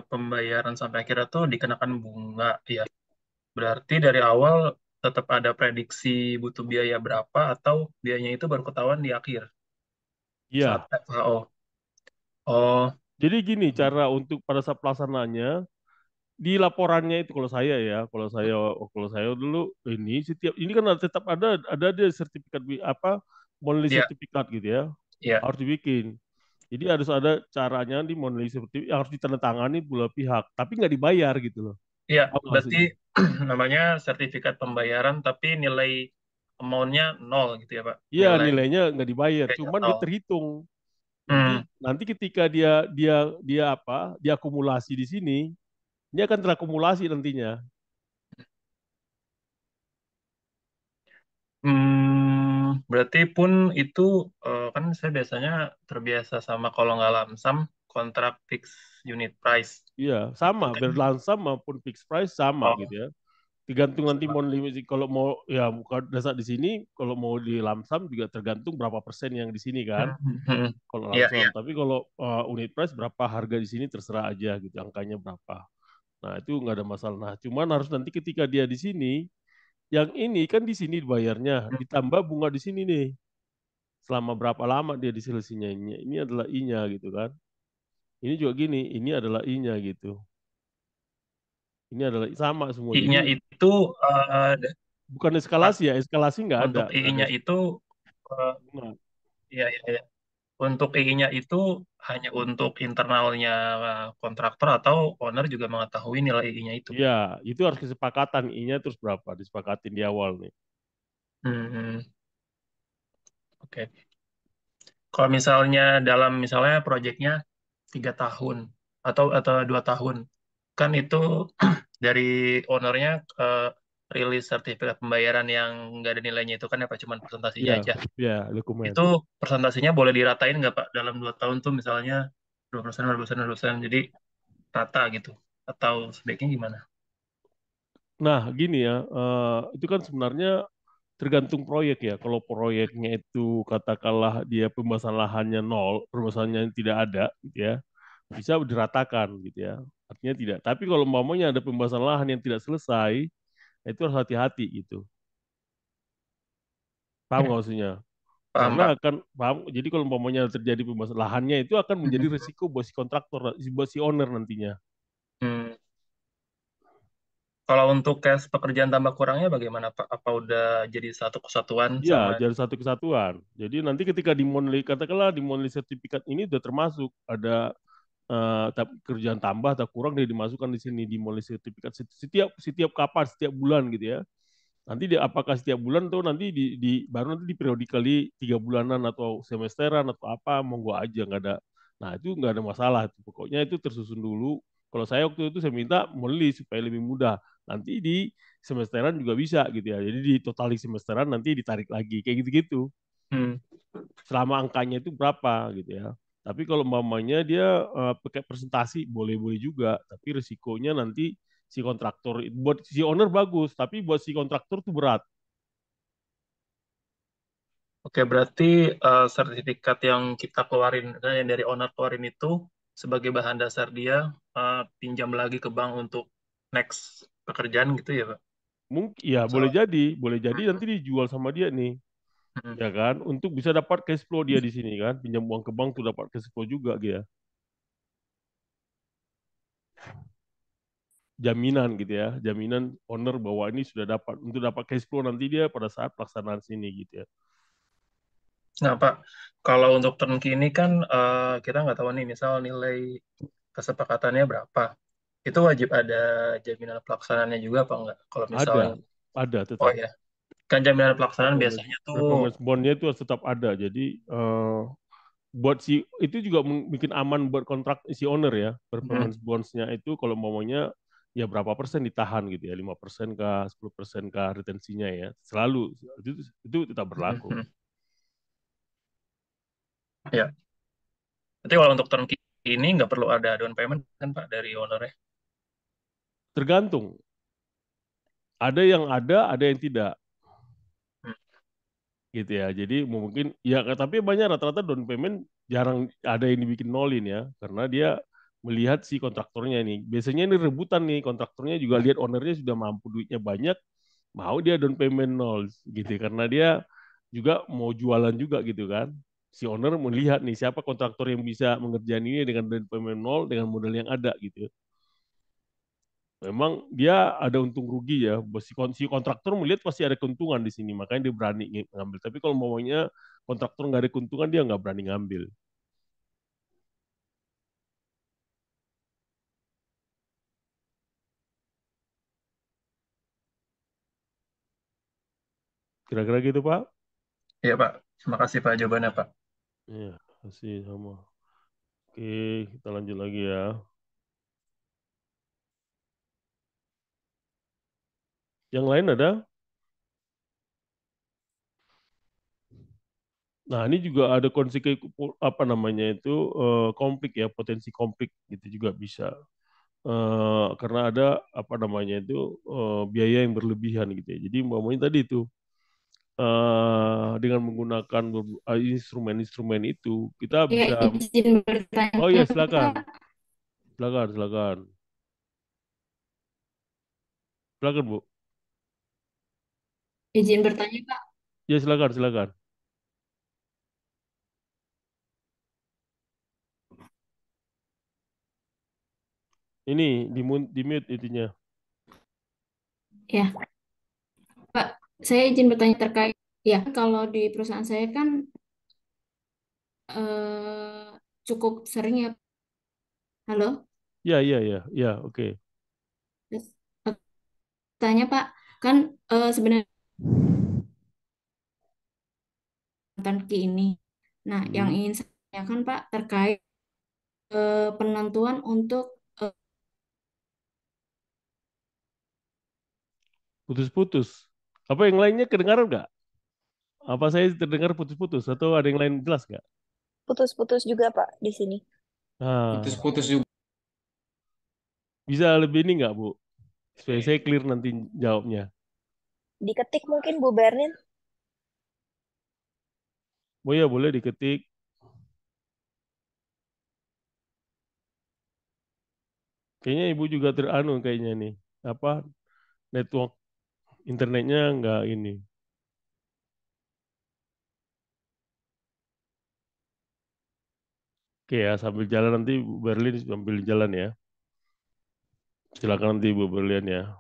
pembayaran sampai akhirnya tuh dikenakan bunga, ya. Berarti dari awal tetap ada prediksi butuh biaya berapa atau biayanya itu baru ketahuan di akhir saat Iya. FHO. Oh, Jadi gini cara untuk pada saat pelaksanaannya di laporannya itu kalau saya dulu ini setiap ini kan tetap ada dia sertifikat monthly iya, sertifikat gitu ya iya, harus dibikin. Jadi harus ada caranya di monthly sertifikat yang harus ditandatangani dua pihak tapi nggak dibayar gitu loh. iya. Apa Berarti maksudnya? namanya sertifikat pembayaran tapi nilai amount-nya nol gitu ya, Pak. Iya Nilai nilainya nggak dibayar, biayanya cuman dia nol. terhitung. Nanti Hmm. nanti ketika dia diakumulasi di sini, ini akan terakumulasi nantinya. Berarti pun itu kan saya biasanya terbiasa sama kalau nggak lamsam kontrak fix unit price. Iya, Itu sama, kan berlansam maupun fixed price sama gitu oh, ya. Tergantung nanti sama. mau kalau mau ya bukan dasar di sini, kalau mau di lamsam juga tergantung berapa persen yang di sini kan. Hmm, hmm, hmm. Kalau Iya, lamsam, iya. tapi kalau unit price berapa harga di sini terserah aja gitu, angkanya berapa. Nah, itu nggak ada masalah. Nah, cuman harus nanti ketika dia di sini, yang ini kan di sini dibayarnya, Hmm. ditambah bunga di sini nih. selama berapa lama dia diselesainya. Ini adalah I-nya gitu kan. Ini juga gini, ini adalah I-nya gitu. Ini adalah sama semua. I-nya Jadi itu eh, bukan Pak, eskalasi ya, eskalasi untuk nggak ada I-nya itu eh, bunga. ya, ya, ya. Untuk I-nya itu hanya untuk internalnya kontraktor atau owner juga mengetahui nilai I-nya itu. Iya, itu harus kesepakatan I-nya terus berapa, disepakatin di awal nih. Hmm, oke. Kalau misalnya dalam misalnya proyeknya 3 tahun atau 2 tahun, kan itu dari ownernya rilis sertifikat pembayaran yang nggak ada nilainya itu kan apa cuman presentasinya Iya, aja. iya, dokumen. Itu presentasinya boleh diratain nggak Pak dalam 2 tahun tuh misalnya 2%, 2%, 2%, jadi rata gitu. Atau sebaiknya gimana? Nah, gini ya, itu kan sebenarnya tergantung proyek ya. Kalau proyeknya itu katakanlah dia pembahasan lahannya nol, pembahasannya tidak ada, gitu ya, bisa diratakan gitu ya. Artinya tidak. Tapi kalau umpamanya ada pembahasan lahan yang tidak selesai, itu harus hati-hati gitu. Paham Ya, nggak maksudnya? paham Karena Pak. akan paham. Jadi kalau umpamanya terjadi pembahasan lahannya itu akan menjadi Mhm. resiko buat si kontraktor, buat si owner nantinya. Hmm. Kalau untuk cash pekerjaan tambah kurangnya bagaimana Pak? Apa udah jadi satu kesatuan Ya, sama? jadi satu kesatuan. Jadi nanti ketika dimonli, katakanlah dimonli sertifikat ini sudah termasuk ada kerjaan tambah atau kurang dia dimasukkan di sini dimonli sertifikat setiap setiap kapan setiap bulan gitu ya. Nanti dia apakah setiap bulan tuh nanti baru nanti di periodically 3 bulanan atau semesteran atau apa monggo aja nggak ada. Nah itu nggak ada masalah. Pokoknya itu tersusun dulu. Kalau saya waktu itu saya minta monthly supaya lebih mudah. Nanti di semesteran juga bisa gitu ya. Jadi di total di semesteran nanti ditarik lagi kayak gitu-gitu. Hmm. Selama angkanya itu berapa gitu ya. Tapi kalau umpamanya dia pakai presentasi boleh-boleh juga, tapi risikonya nanti si kontraktor buat si owner bagus, tapi buat si kontraktor itu berat. Oke, berarti sertifikat yang kita keluarin, yang dari owner keluarin itu sebagai bahan dasar dia pinjam lagi ke bank untuk next pekerjaan gitu ya, Pak? Mungkin ya So, boleh jadi nanti dijual sama dia nih, mm, ya kan? Untuk bisa dapat cash flow dia di sini kan, pinjam uang ke bank tuh dapat cash flow juga dia. Jaminan gitu ya, jaminan owner bahwa ini sudah dapat untuk dapat cash flow nanti dia pada saat pelaksanaan sini gitu ya. nah, Pak, kalau untuk turnkey ini kan kita nggak tahu nih, misal nilai kesepakatannya berapa. Itu wajib ada jaminan pelaksanaannya juga apa enggak? Kalau misalnya, Ada oh tetap. ya, kan jaminan pelaksanaan performance biasanya tuh, performance bondnya itu harus tetap ada. Jadi buat si itu juga bikin aman buat kontrak si owner ya. mm, Performance bondsnya itu kalau maunya ya berapa persen ditahan gitu ya, 5% kah, 10% kah retensinya ya. Selalu itu tetap mm, berlaku. mm, ya. Berarti kalau untuk turnkey ini nggak perlu ada down payment kan Pak dari owner. Tergantung. Ada yang tidak Hmm, gitu ya. Jadi mungkin ya tapi banyak rata-rata down payment jarang ada yang dibikin nolin ya karena dia melihat si kontraktornya nih. Biasanya ini rebutan nih kontraktornya juga lihat ownernya sudah mampu duitnya banyak, mau dia down payment nol gitu karena dia juga mau jualan juga gitu kan. Si owner melihat nih siapa kontraktor yang bisa mengerjakan ini dengan down payment nol dengan modal yang ada gitu. Memang dia ada untung rugi ya. Si kontraktor melihat pasti ada keuntungan di sini, makanya dia berani ngambil. Tapi kalau maunya kontraktor nggak ada keuntungan, dia nggak berani ngambil. Kira-kira gitu, Pak? iya Pak, terima kasih Pak jawabannya Pak. Iya, masih sama. Oke, kita lanjut lagi ya. Yang lain ada? Nah, ini juga ada konsekuensi apa namanya itu konflik ya, potensi konflik gitu juga bisa. Karena ada apa namanya itu biaya yang berlebihan gitu ya. Jadi umpamanya tadi itu dengan menggunakan instrumen-instrumen itu kita Ya, bisa. izin Oh ya bertanya, silakan, Pak. silakan, silakan, silakan Bu. Izin bertanya, Pak. Ya silakan, silakan. Ini di mute intinya. Ya, Pak, saya izin bertanya terkait, ya kalau di perusahaan saya kan cukup sering ya, halo? Ya, ya, ya, ya, oke. Terus, tanya Pak, kan sebenarnya Ki ini. Nah, yang Hmm. ingin saya tanyakan Pak terkait penentuan untuk Putus-putus. Apa yang lainnya kedengaran nggak? Apa saya terdengar putus-putus atau ada yang lain jelas nggak? Putus-putus juga, Pak, di sini. Nah, Putus-putus juga. bisa lebih ini nggak, Bu? Supaya saya clear nanti jawabnya. Diketik mungkin Bu Berlin. Oh ya, boleh diketik. Kayaknya Ibu juga teranu kayaknya nih. Apa network internetnya nggak ini. Oke ya, sambil jalan nanti Bu Berlin sambil jalan ya. Silakan nanti Bu Berlin ya.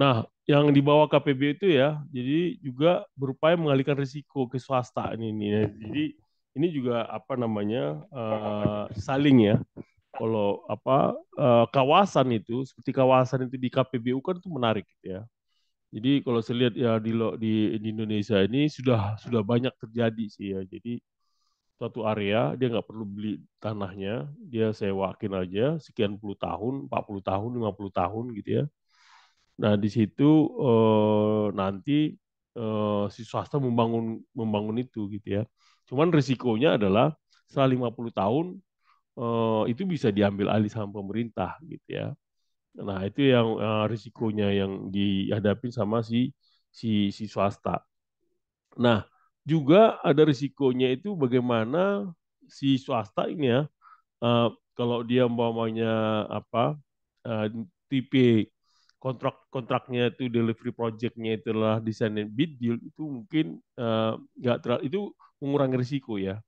Nah, yang di bawah KPB itu ya, jadi juga berupaya mengalihkan risiko ke swasta ini. Jadi ini juga apa namanya saling ya. Kalau apa kawasan itu seperti kawasan itu di KPBU kan itu menarik gitu ya. Jadi kalau saya lihat ya di Indonesia ini sudah banyak terjadi sih ya. Jadi suatu area dia nggak perlu beli tanahnya, dia sewakin aja sekian puluh tahun, 40 tahun, 50 tahun gitu ya. Nah, di situ nanti si swasta membangun membangun itu gitu ya. Cuman risikonya adalah setelah 50 tahun itu bisa diambil alih sama pemerintah gitu ya. Nah, itu yang risikonya yang dihadapin sama si swasta. Nah, juga ada risikonya itu bagaimana si swasta ini ya, eh, kalau dia umpamanya apa eh, tipe kontraknya itu delivery projectnya itu adalah design and bid deal itu mungkin nggak terlalu itu mengurangi risiko ya.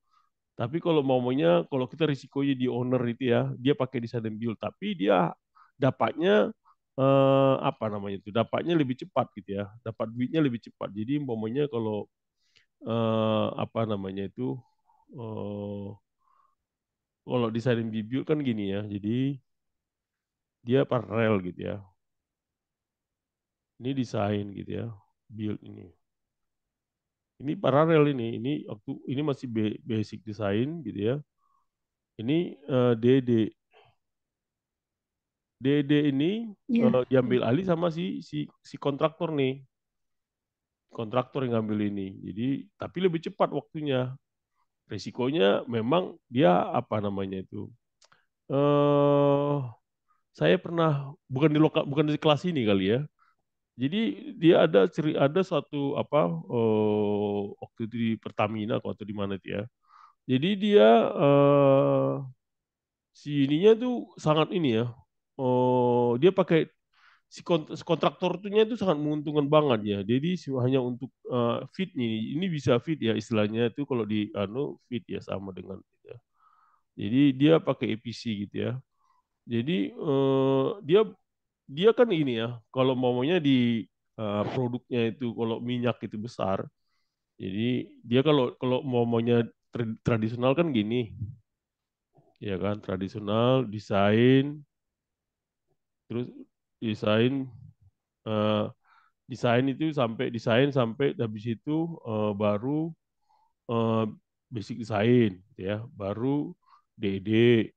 Tapi kalau maunya kalau kita risikonya di owner itu ya, dia pakai design and build, tapi dia dapatnya apa namanya itu? Dapatnya lebih cepat gitu ya. Dapat duitnya lebih cepat. Jadi umpamanya kalau apa namanya itu eh, kalau desain and build kan gini ya. Jadi dia paralel gitu ya. Ini desain gitu ya. Build ini. Ini paralel ini waktu ini masih basic design gitu ya. Ini DD. DD ini ya. diambil alih sama si kontraktor nih. Kontraktor yang ngambil ini. Jadi tapi lebih cepat waktunya. Resikonya memang dia apa namanya itu? Eh saya pernah bukan di kelas ini kali ya. Jadi dia ada suatu apa waktu itu di Pertamina atau di mana itu ya. Jadi dia si ininya tuh sangat ini ya. Oh, dia pakai si kontraktornya itu sangat menguntungkan banget ya. Jadi hanya untuk fit ini bisa fit ya istilahnya itu kalau di fit ya sama dengan ya. Jadi dia pakai EPC gitu ya. Jadi dia dia kan ini ya, kalau maunya di produknya itu kalau minyak itu besar, jadi dia kalau kalau maunya tradisional kan gini, ya kan tradisional desain, terus desain eh, desain sampai habis itu baru eh, basic design, gitu ya, baru DD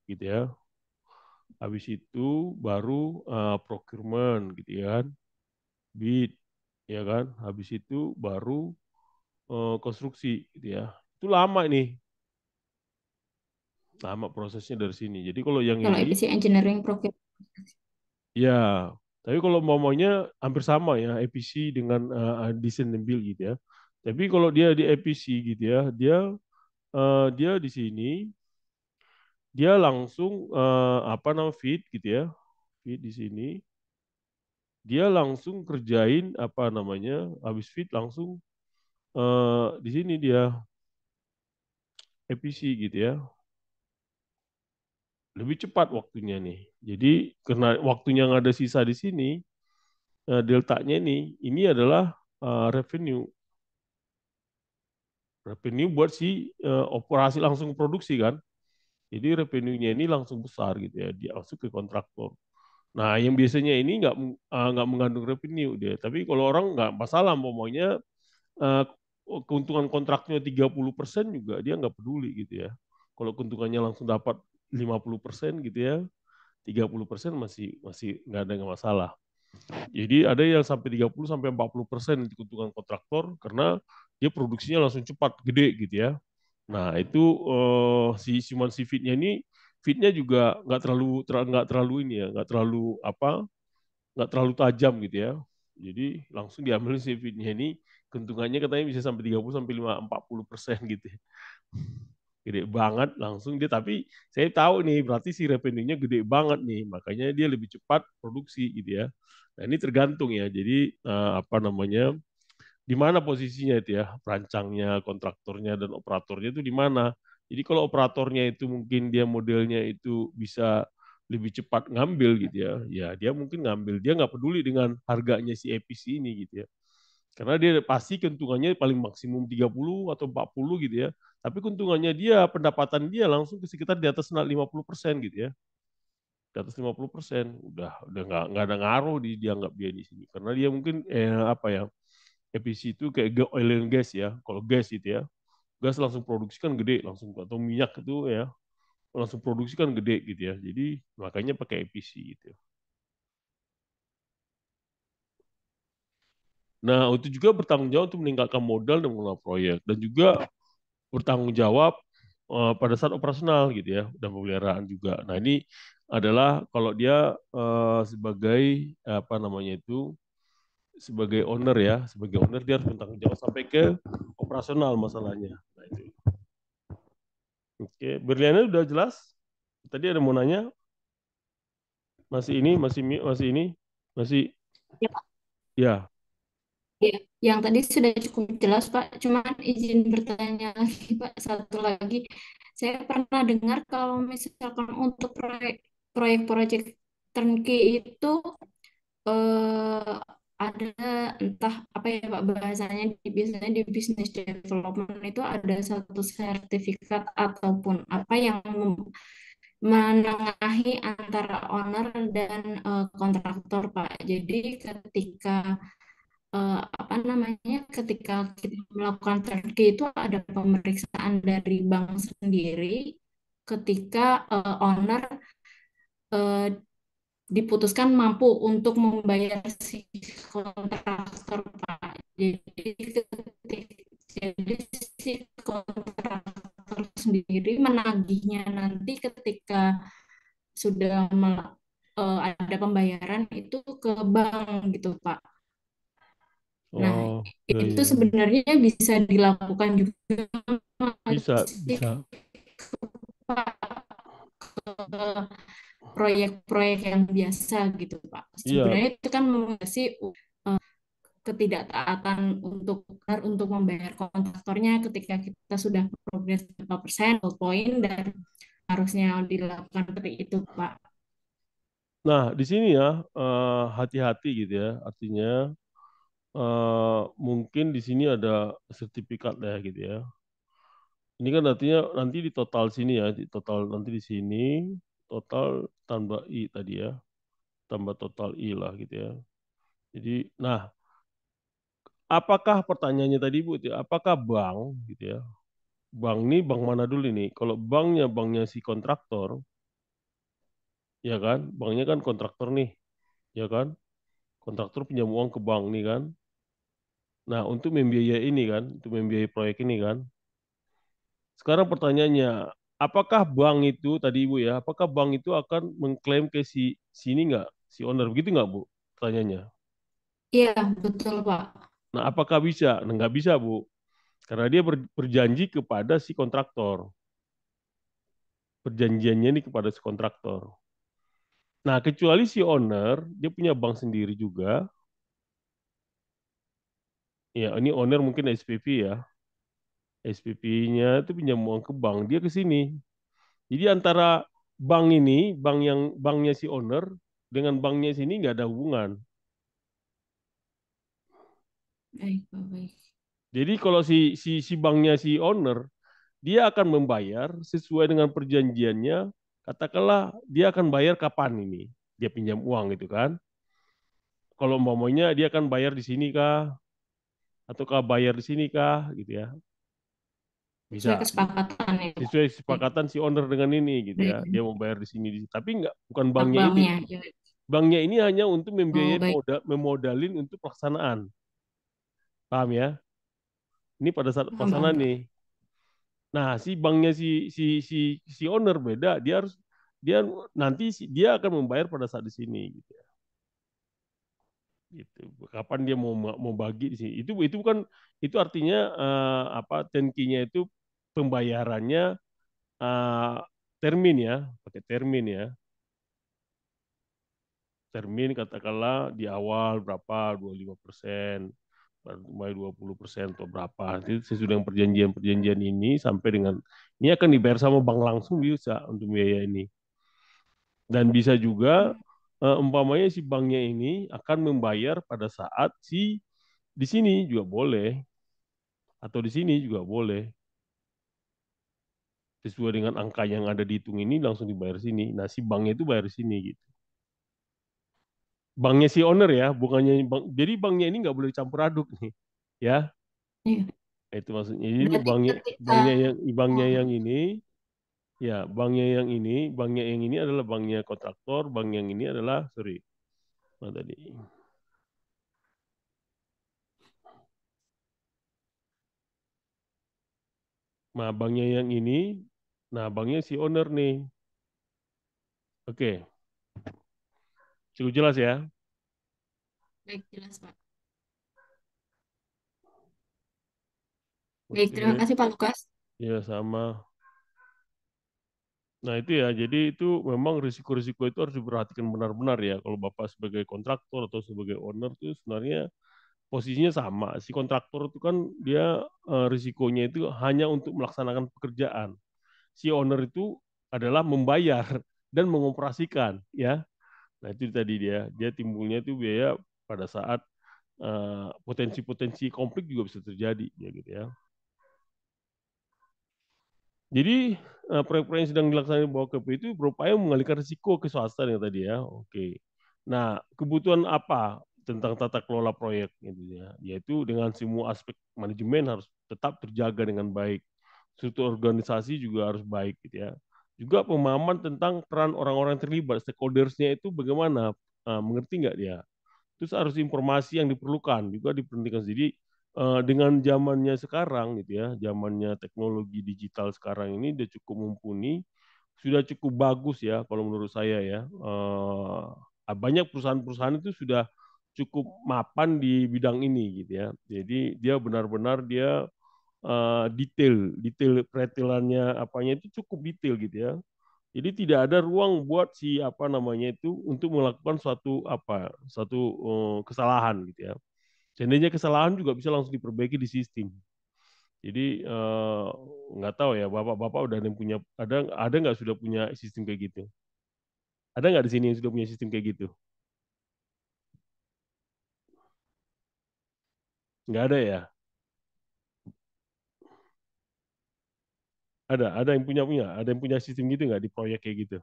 gitu ya, habis itu baru procurement gitu ya kan, bid ya kan, habis itu baru konstruksi gitu ya. Itu lama nih, lama prosesnya dari sini. Jadi kalau yang Kalau ini EPC Engineering Procurement. ya, tapi kalau maunya hampir sama ya EPC dengan design and build gitu ya. Tapi kalau dia di EPC gitu ya, dia di sini dia langsung apa namanya fit gitu ya, fit di sini dia langsung kerjain apa namanya, habis fit langsung di sini dia EPC gitu ya. lebih cepat waktunya nih. Jadi karena waktunya yang ada sisa di sini, deltanya ini adalah revenue. Revenue buat si operasi langsung produksi kan. Jadi revenue-nya ini langsung besar gitu ya, dia langsung ke kontraktor. Nah, yang biasanya ini nggak mengandung revenue dia. Tapi kalau orang nggak masalah, pokoknya eh, keuntungan kontraknya 30% juga dia nggak peduli gitu ya. Kalau keuntungannya langsung dapat 50% gitu ya, 30% masih masih nggak ada masalah. Jadi ada yang sampai 30 sampai 40% keuntungan kontraktor karena dia produksinya langsung cepat, gede gitu ya. Nah, itu si fitnya ini fitnya juga nggak terlalu ini ya, nggak terlalu apa, nggak terlalu tajam gitu ya. Jadi langsung diambil si fitnya ini, keuntungannya katanya bisa sampai 30 sampai 40% gitu ya. Gede banget langsung dia, tapi saya tahu nih berarti si revenue-nya gede banget nih, makanya dia lebih cepat produksi gitu ya. Nah, ini tergantung ya. Jadi apa namanya? Di mana posisinya itu ya, perancangnya, kontraktornya, dan operatornya itu di mana. Jadi kalau operatornya itu mungkin dia modelnya itu bisa lebih cepat ngambil gitu ya, ya dia mungkin ngambil, dia nggak peduli dengan harganya si EPC ini gitu ya. Karena dia pasti keuntungannya paling maksimum 30 atau 40 gitu ya. Tapi keuntungannya dia, pendapatan dia langsung ke sekitar di atas 50% gitu ya. Di atas 50%. Udah nggak ada ngaruh di dianggap dia di sini. Karena dia mungkin apa ya, EPC itu kayak oil and gas ya. Kalau gas itu ya, gas langsung produksi kan gede langsung, atau minyak itu ya langsung produksi kan gede gitu ya. Jadi makanya pakai EPC gitu. Nah, itu juga bertanggung jawab untuk meningkatkan modal dan mengelola proyek, dan juga bertanggung jawab pada saat operasional gitu ya, dan pemeliharaan juga. Nah, ini adalah kalau dia sebagai apa namanya itu, sebagai owner ya, sebagai owner dia harus bertanggung jawab sampai ke operasional masalahnya. Nah, itu. Oke, Berliana udah jelas? Tadi ada mau nanya? Masih ini, masih ini, masih Ya, Pak. ya. Ya, yang tadi sudah cukup jelas, Pak. Cuman izin bertanya lagi, Pak. Satu lagi, saya pernah dengar kalau misalkan untuk proyek-proyek turnkey itu eh, ada entah apa ya Pak bahasanya, biasanya di business development itu ada satu sertifikat ataupun apa yang menengahi antara owner dan kontraktor Pak. Jadi ketika apa namanya, ketika kita melakukan turnkey itu ada pemeriksaan dari bank sendiri ketika owner eh, diputuskan mampu untuk membayar si kontraktor Pak. Jadi si kontraktor sendiri menagihnya nanti ketika sudah ada pembayaran itu ke bank gitu Pak. Nah, Oh, ya, itu ya. sebenarnya bisa dilakukan juga Bisa, sih bisa. Pak, ke proyek-proyek yang biasa gitu Pak. Iya, Sebenarnya itu kan mengatasi ketidaktaatan untuk membayar kontraktornya ketika kita sudah progres berapa persen, poin, dan harusnya dilakukan seperti itu, Pak. nah di sini ya hati-hati gitu ya. Artinya mungkin di sini ada sertifikat ya gitu ya. Ini kan artinya nanti di total sini ya, di total nanti di sini total tambah I tadi ya, tambah total I lah gitu ya. Jadi, nah, apakah pertanyaannya tadi Bu, itu, apakah bank gitu ya? Bank ini bank mana dulu nih? Kalau banknya si kontraktor, ya kan? Banknya kan kontraktor nih, ya kan? Kontraktor pinjam uang ke bank nih kan? Nah, untuk membiayai ini kan, untuk membiayai proyek ini kan. Sekarang pertanyaannya, apakah bank itu tadi Ibu ya, apakah bank itu akan mengklaim ke si sini nggak, si owner begitu nggak Bu? Pertanyaannya. Iya, betul, Pak. Nah, apakah bisa? Nah, nggak bisa Bu, karena dia berjanji kepada si kontraktor. Perjanjiannya ini kepada si kontraktor. Nah, kecuali si owner, dia punya bank sendiri juga. Ya, ini owner mungkin SPV ya. SPV-nya itu pinjam uang ke bank, dia ke sini. Jadi antara banknya si owner dengan banknya sini nggak ada hubungan. Baik, Pak, baik. Jadi kalau si banknya si owner, dia akan membayar sesuai dengan perjanjiannya. Katakanlah dia akan bayar kapan ini? Dia pinjam uang gitu kan. Kalau umpamanya dia akan bayar di sini kah? Ataukah bayar di sini kah? Gitu ya. Sesuai Bisa. kesepakatan ya, Pak. Sesuai Baik, kesepakatan si owner dengan ini gitu ya. baik. Dia mau bayar di sini. Tapi enggak, bukan Hak banknya ini. banknya. Ya, baik. Banknya ini hanya untuk Oh, membiayai baik. memodalin untuk pelaksanaan. Paham ya? Ini pada saat Paham, paham, pelaksanaan Pak. nih. Nah, si banknya si owner beda, dia nanti dia akan membayar pada saat di sini gitu ya. Gitu. Kapan dia mau bagi di sini. Itu bukan itu artinya apa tenkinya itu pembayarannya eh, termin ya, pakai termin ya. Termin katakanlah di awal berapa 25%, mulai 20% atau berapa. Itu sesudah dengan perjanjian-perjanjian ini sampai dengan ini akan dibayar sama bank langsung bisa untuk biaya ini. Dan bisa juga umpamanya si banknya ini akan membayar pada saat si di sini juga boleh atau di sini juga boleh. Sesuai dengan angka yang ada di hitung ini langsung dibayar sini. Nah, si banknya itu bayar sini gitu. Banknya si owner ya, bukannya bank. Jadi banknya ini nggak boleh campur aduk nih, ya. Iya. Nah, itu maksudnya. Jadi ini Berarti ketika banknya oh, yang ini, ya banknya yang ini adalah banknya kontraktor, bank yang ini adalah sorry, mana tadi? Nah, banknya yang ini, nah banknya si owner nih. Oke, cukup jelas ya. baik jelas, Pak. Baik, terima Oke, kasih Pak Lukas. ya sama. Nah itu ya, jadi itu memang risiko-risiko itu harus diperhatikan benar-benar ya. Kalau Bapak sebagai kontraktor atau sebagai owner itu sebenarnya posisinya sama. Si kontraktor itu kan dia risikonya itu hanya untuk melaksanakan pekerjaan. Si owner itu adalah membayar dan mengoperasikan ya. Nah itu tadi dia timbulnya itu biaya pada saat potensi-potensi konflik juga bisa terjadi ya gitu ya. Jadi proyek-proyek yang sedang dilaksanakan di bawah KP itu berupaya mengalihkan risiko ke swasta yang tadi ya. Oke. Nah, kebutuhan apa tentang tata kelola proyek gitu ya? Yaitu dengan semua aspek manajemen harus tetap terjaga dengan baik. Struktur organisasi juga harus baik gitu ya. Juga pemahaman tentang peran orang-orang yang terlibat, stakeholders-nya itu bagaimana, mengerti nggak dia? Terus harus informasi yang diperlukan juga diperhentikan. Jadi dengan zamannya sekarang gitu ya, zamannya teknologi digital sekarang ini sudah cukup mumpuni, sudah cukup bagus ya kalau menurut saya ya. Banyak perusahaan-perusahaan itu sudah cukup mapan di bidang ini gitu ya. Jadi dia benar-benar dia detail peretilannya apanya itu cukup detail gitu ya. Jadi tidak ada ruang buat si apa namanya itu untuk melakukan suatu kesalahan gitu ya. Seandainya kesalahan juga bisa langsung diperbaiki di sistem. Jadi nggak tahu ya bapak-bapak udah ada yang punya ada nggak sudah punya sistem kayak gitu? Ada nggak di sini yang sudah punya sistem kayak gitu? Nggak ada ya? Ada yang ada yang punya sistem gitu nggak di proyek kayak gitu?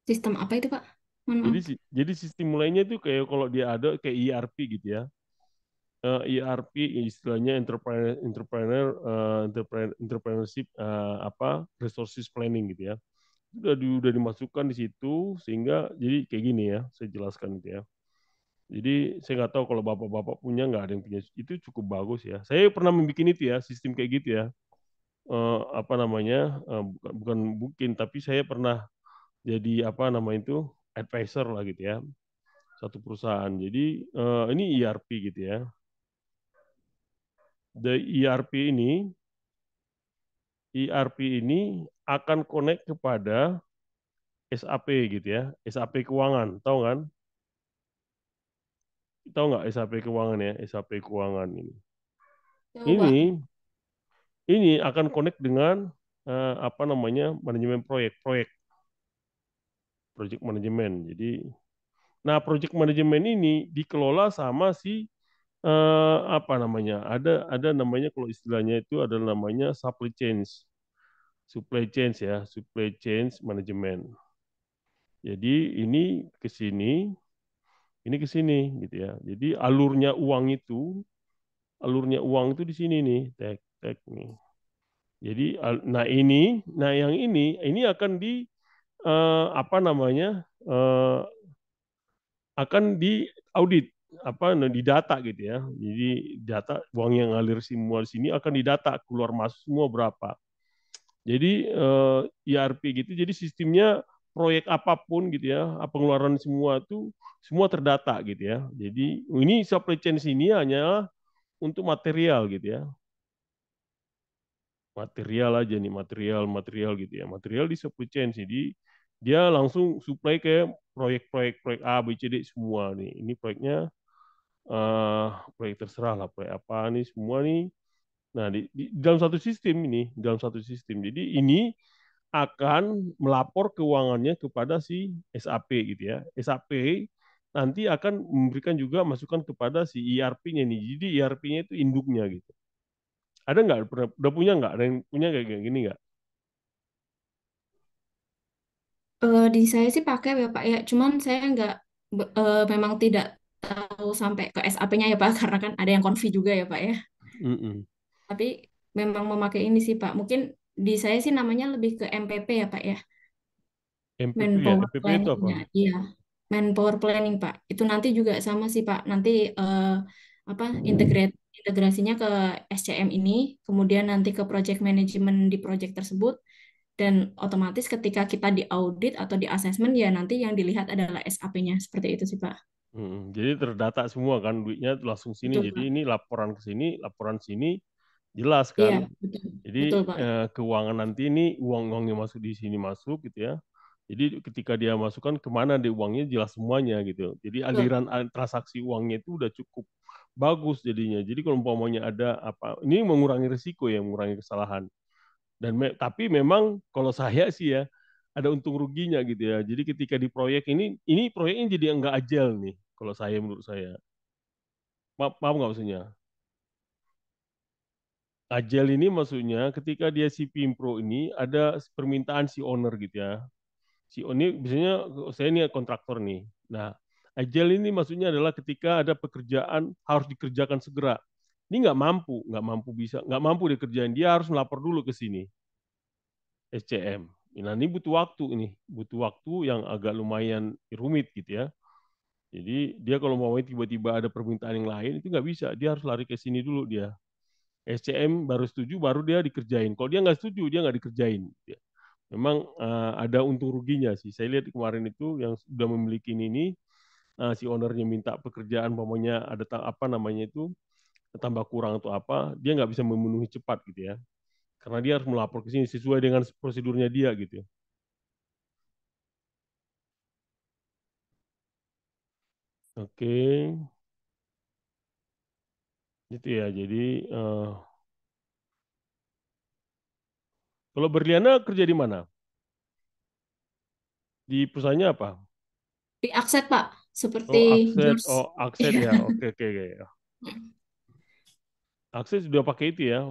Sistem apa itu, Pak? Mohon Jadi maaf. jadi sistem mulainya itu kayak kalau dia ada kayak ERP gitu ya. ERP istilahnya entrepreneurship resources planning gitu ya. Udah dimasukkan di situ sehingga jadi kayak gini ya, saya jelaskan gitu ya. Jadi saya nggak tahu kalau bapak-bapak punya nggak ada yang punya itu cukup bagus ya. Saya pernah membuat itu ya sistem kayak gitu ya. Apa namanya bukan mungkin tapi saya pernah jadi apa nama itu advisor lah gitu ya satu perusahaan. Jadi ini ERP gitu ya. ERP ini akan connect kepada SAP gitu ya, SAP keuangan, tahu kan? Tahu nggak SAP keuangan ya, SAP keuangan ini. Tahu, Pak. Ini akan connect dengan apa namanya manajemen proyek project manajemen. Jadi, nah project manajemen ini dikelola sama si apa namanya? Ada namanya kalau istilahnya itu adalah namanya supply chain management. Jadi ini ke sini gitu ya. Jadi alurnya uang itu di sini nih, tek nih. Jadi nah yang ini akan di apa namanya akan di audit apa di data gitu ya. Jadi data uang yang ngalir semua di sini akan didata keluar masuk semua berapa. Jadi ERP gitu. Jadi sistemnya proyek apapun gitu ya, pengeluaran semua itu semua terdata gitu ya. Jadi ini supply chain sini hanya untuk material gitu ya. Material aja nih, material gitu ya. Material di supply chain. Jadi dia langsung supply ke proyek A, B, C, D semua nih. Ini proyeknya proyek terserah lah, proyek apa nih semua nih. Nah, di dalam satu sistem ini, dalam satu sistem. Jadi ini akan melapor keuangannya kepada si SAP gitu ya. SAP nanti akan memberikan juga masukan kepada si ERP-nya nih. Jadi ERP-nya itu induknya gitu. Ada nggak? Udah punya nggak? Ada yang punya kayak gini nggak? Di saya sih pakai ya Pak ya, cuman saya nggak memang tidak tahu sampai ke SAP-nya ya Pak, karena kan ada yang konfi juga ya Pak ya. Mm-mm. Tapi memang memakai ini sih Pak. Mungkin di saya sih namanya lebih ke MPP ya Pak ya, MPP ya? Manpower MPP itu apa? Planning-nya. Iya, Manpower Planning Pak. Itu nanti juga sama sih Pak. Nanti apa integrasinya ke SCM ini, kemudian nanti ke project management di project tersebut. Dan otomatis ketika kita di audit atau di assessment ya nanti yang dilihat adalah SAP-nya. Seperti itu sih Pak. Jadi terdata semua kan duitnya langsung sini. Betul Jadi Pak. ini laporan sini jelas Iya, kan. betul. Betul Jadi Pak. keuangan nanti ini uang-uang yang masuk di sini masuk gitu ya. Jadi ketika dia masukkan kemana di uangnya jelas semuanya gitu. Jadi Betul. aliran transaksi uangnya itu udah cukup bagus jadinya. Jadi kalau umpamanya ada apa, ini mengurangi risiko ya, mengurangi kesalahan. Tapi memang kalau saya sih ya ada untung ruginya gitu ya. Jadi ketika di proyek ini proyeknya jadi enggak agile nih. Kalau saya menurut saya, paham nggak maksudnya? Agile ini maksudnya ketika dia si Pimpro ini ada permintaan si owner gitu ya. Si owner biasanya saya ini kontraktor nih. Nah, agile ini maksudnya adalah ketika ada pekerjaan harus dikerjakan segera. Ini nggak mampu dikerjain. Dia harus melapor dulu ke sini SCM. Nah, ini butuh waktu yang agak lumayan rumit gitu ya. Jadi dia kalau mau tiba-tiba ada permintaan yang lain itu nggak bisa. Dia harus lari ke sini dulu dia. SCM baru setuju, baru dia dikerjain. Kalau dia nggak setuju, dia nggak dikerjain. Memang ada untung ruginya sih. Saya lihat kemarin itu yang sudah memiliki ini, si ownernya minta pekerjaan, pokoknya ada apa namanya itu tambah kurang atau apa, dia nggak bisa memenuhi cepat gitu ya. Karena dia harus melapor ke sini sesuai dengan prosedurnya dia gitu. Oke, itu ya. Jadi kalau Berliana kerja di mana? Di perusahaannya apa? Di Akset Pak, seperti Oh, Akset. George. Oh, Akset Iya. ya. Oke, oke, oke. Akset sudah pakai itu ya.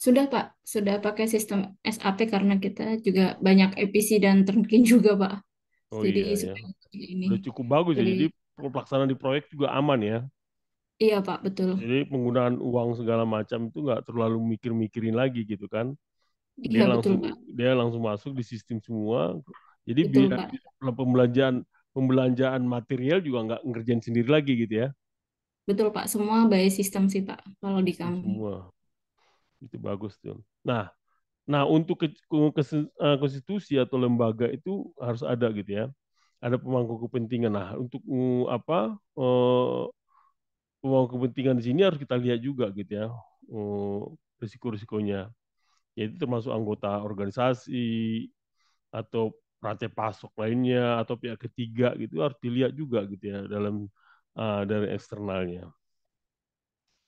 Sudah Pak, sudah pakai sistem SAP karena kita juga banyak EPC dan turnkey juga Pak. Oh Jadi iya ya. supaya ini. Udah cukup bagus ya. Jadi Jadi pelaksanaan di proyek juga aman ya. iya Pak, betul. Jadi penggunaan uang segala macam itu nggak terlalu mikir-mikirin lagi gitu kan. Iya betul Pak. Dia langsung masuk di sistem semua. Jadi Betul biar Pak. pembelanjaan pembelanjaan material juga nggak ngerjain sendiri lagi gitu ya. Betul Pak, semua by sistem sih Pak kalau di Sistem kami. semua. Itu bagus tuh. Nah, untuk konstitusi atau lembaga itu harus ada gitu ya. Ada pemangku kepentingan. Nah, untuk pemangku kepentingan di sini harus kita lihat juga gitu ya. Risiko-risikonya. Yaitu termasuk anggota organisasi atau rantai pasok lainnya atau pihak ketiga gitu harus dilihat juga gitu ya dalam dari eksternalnya.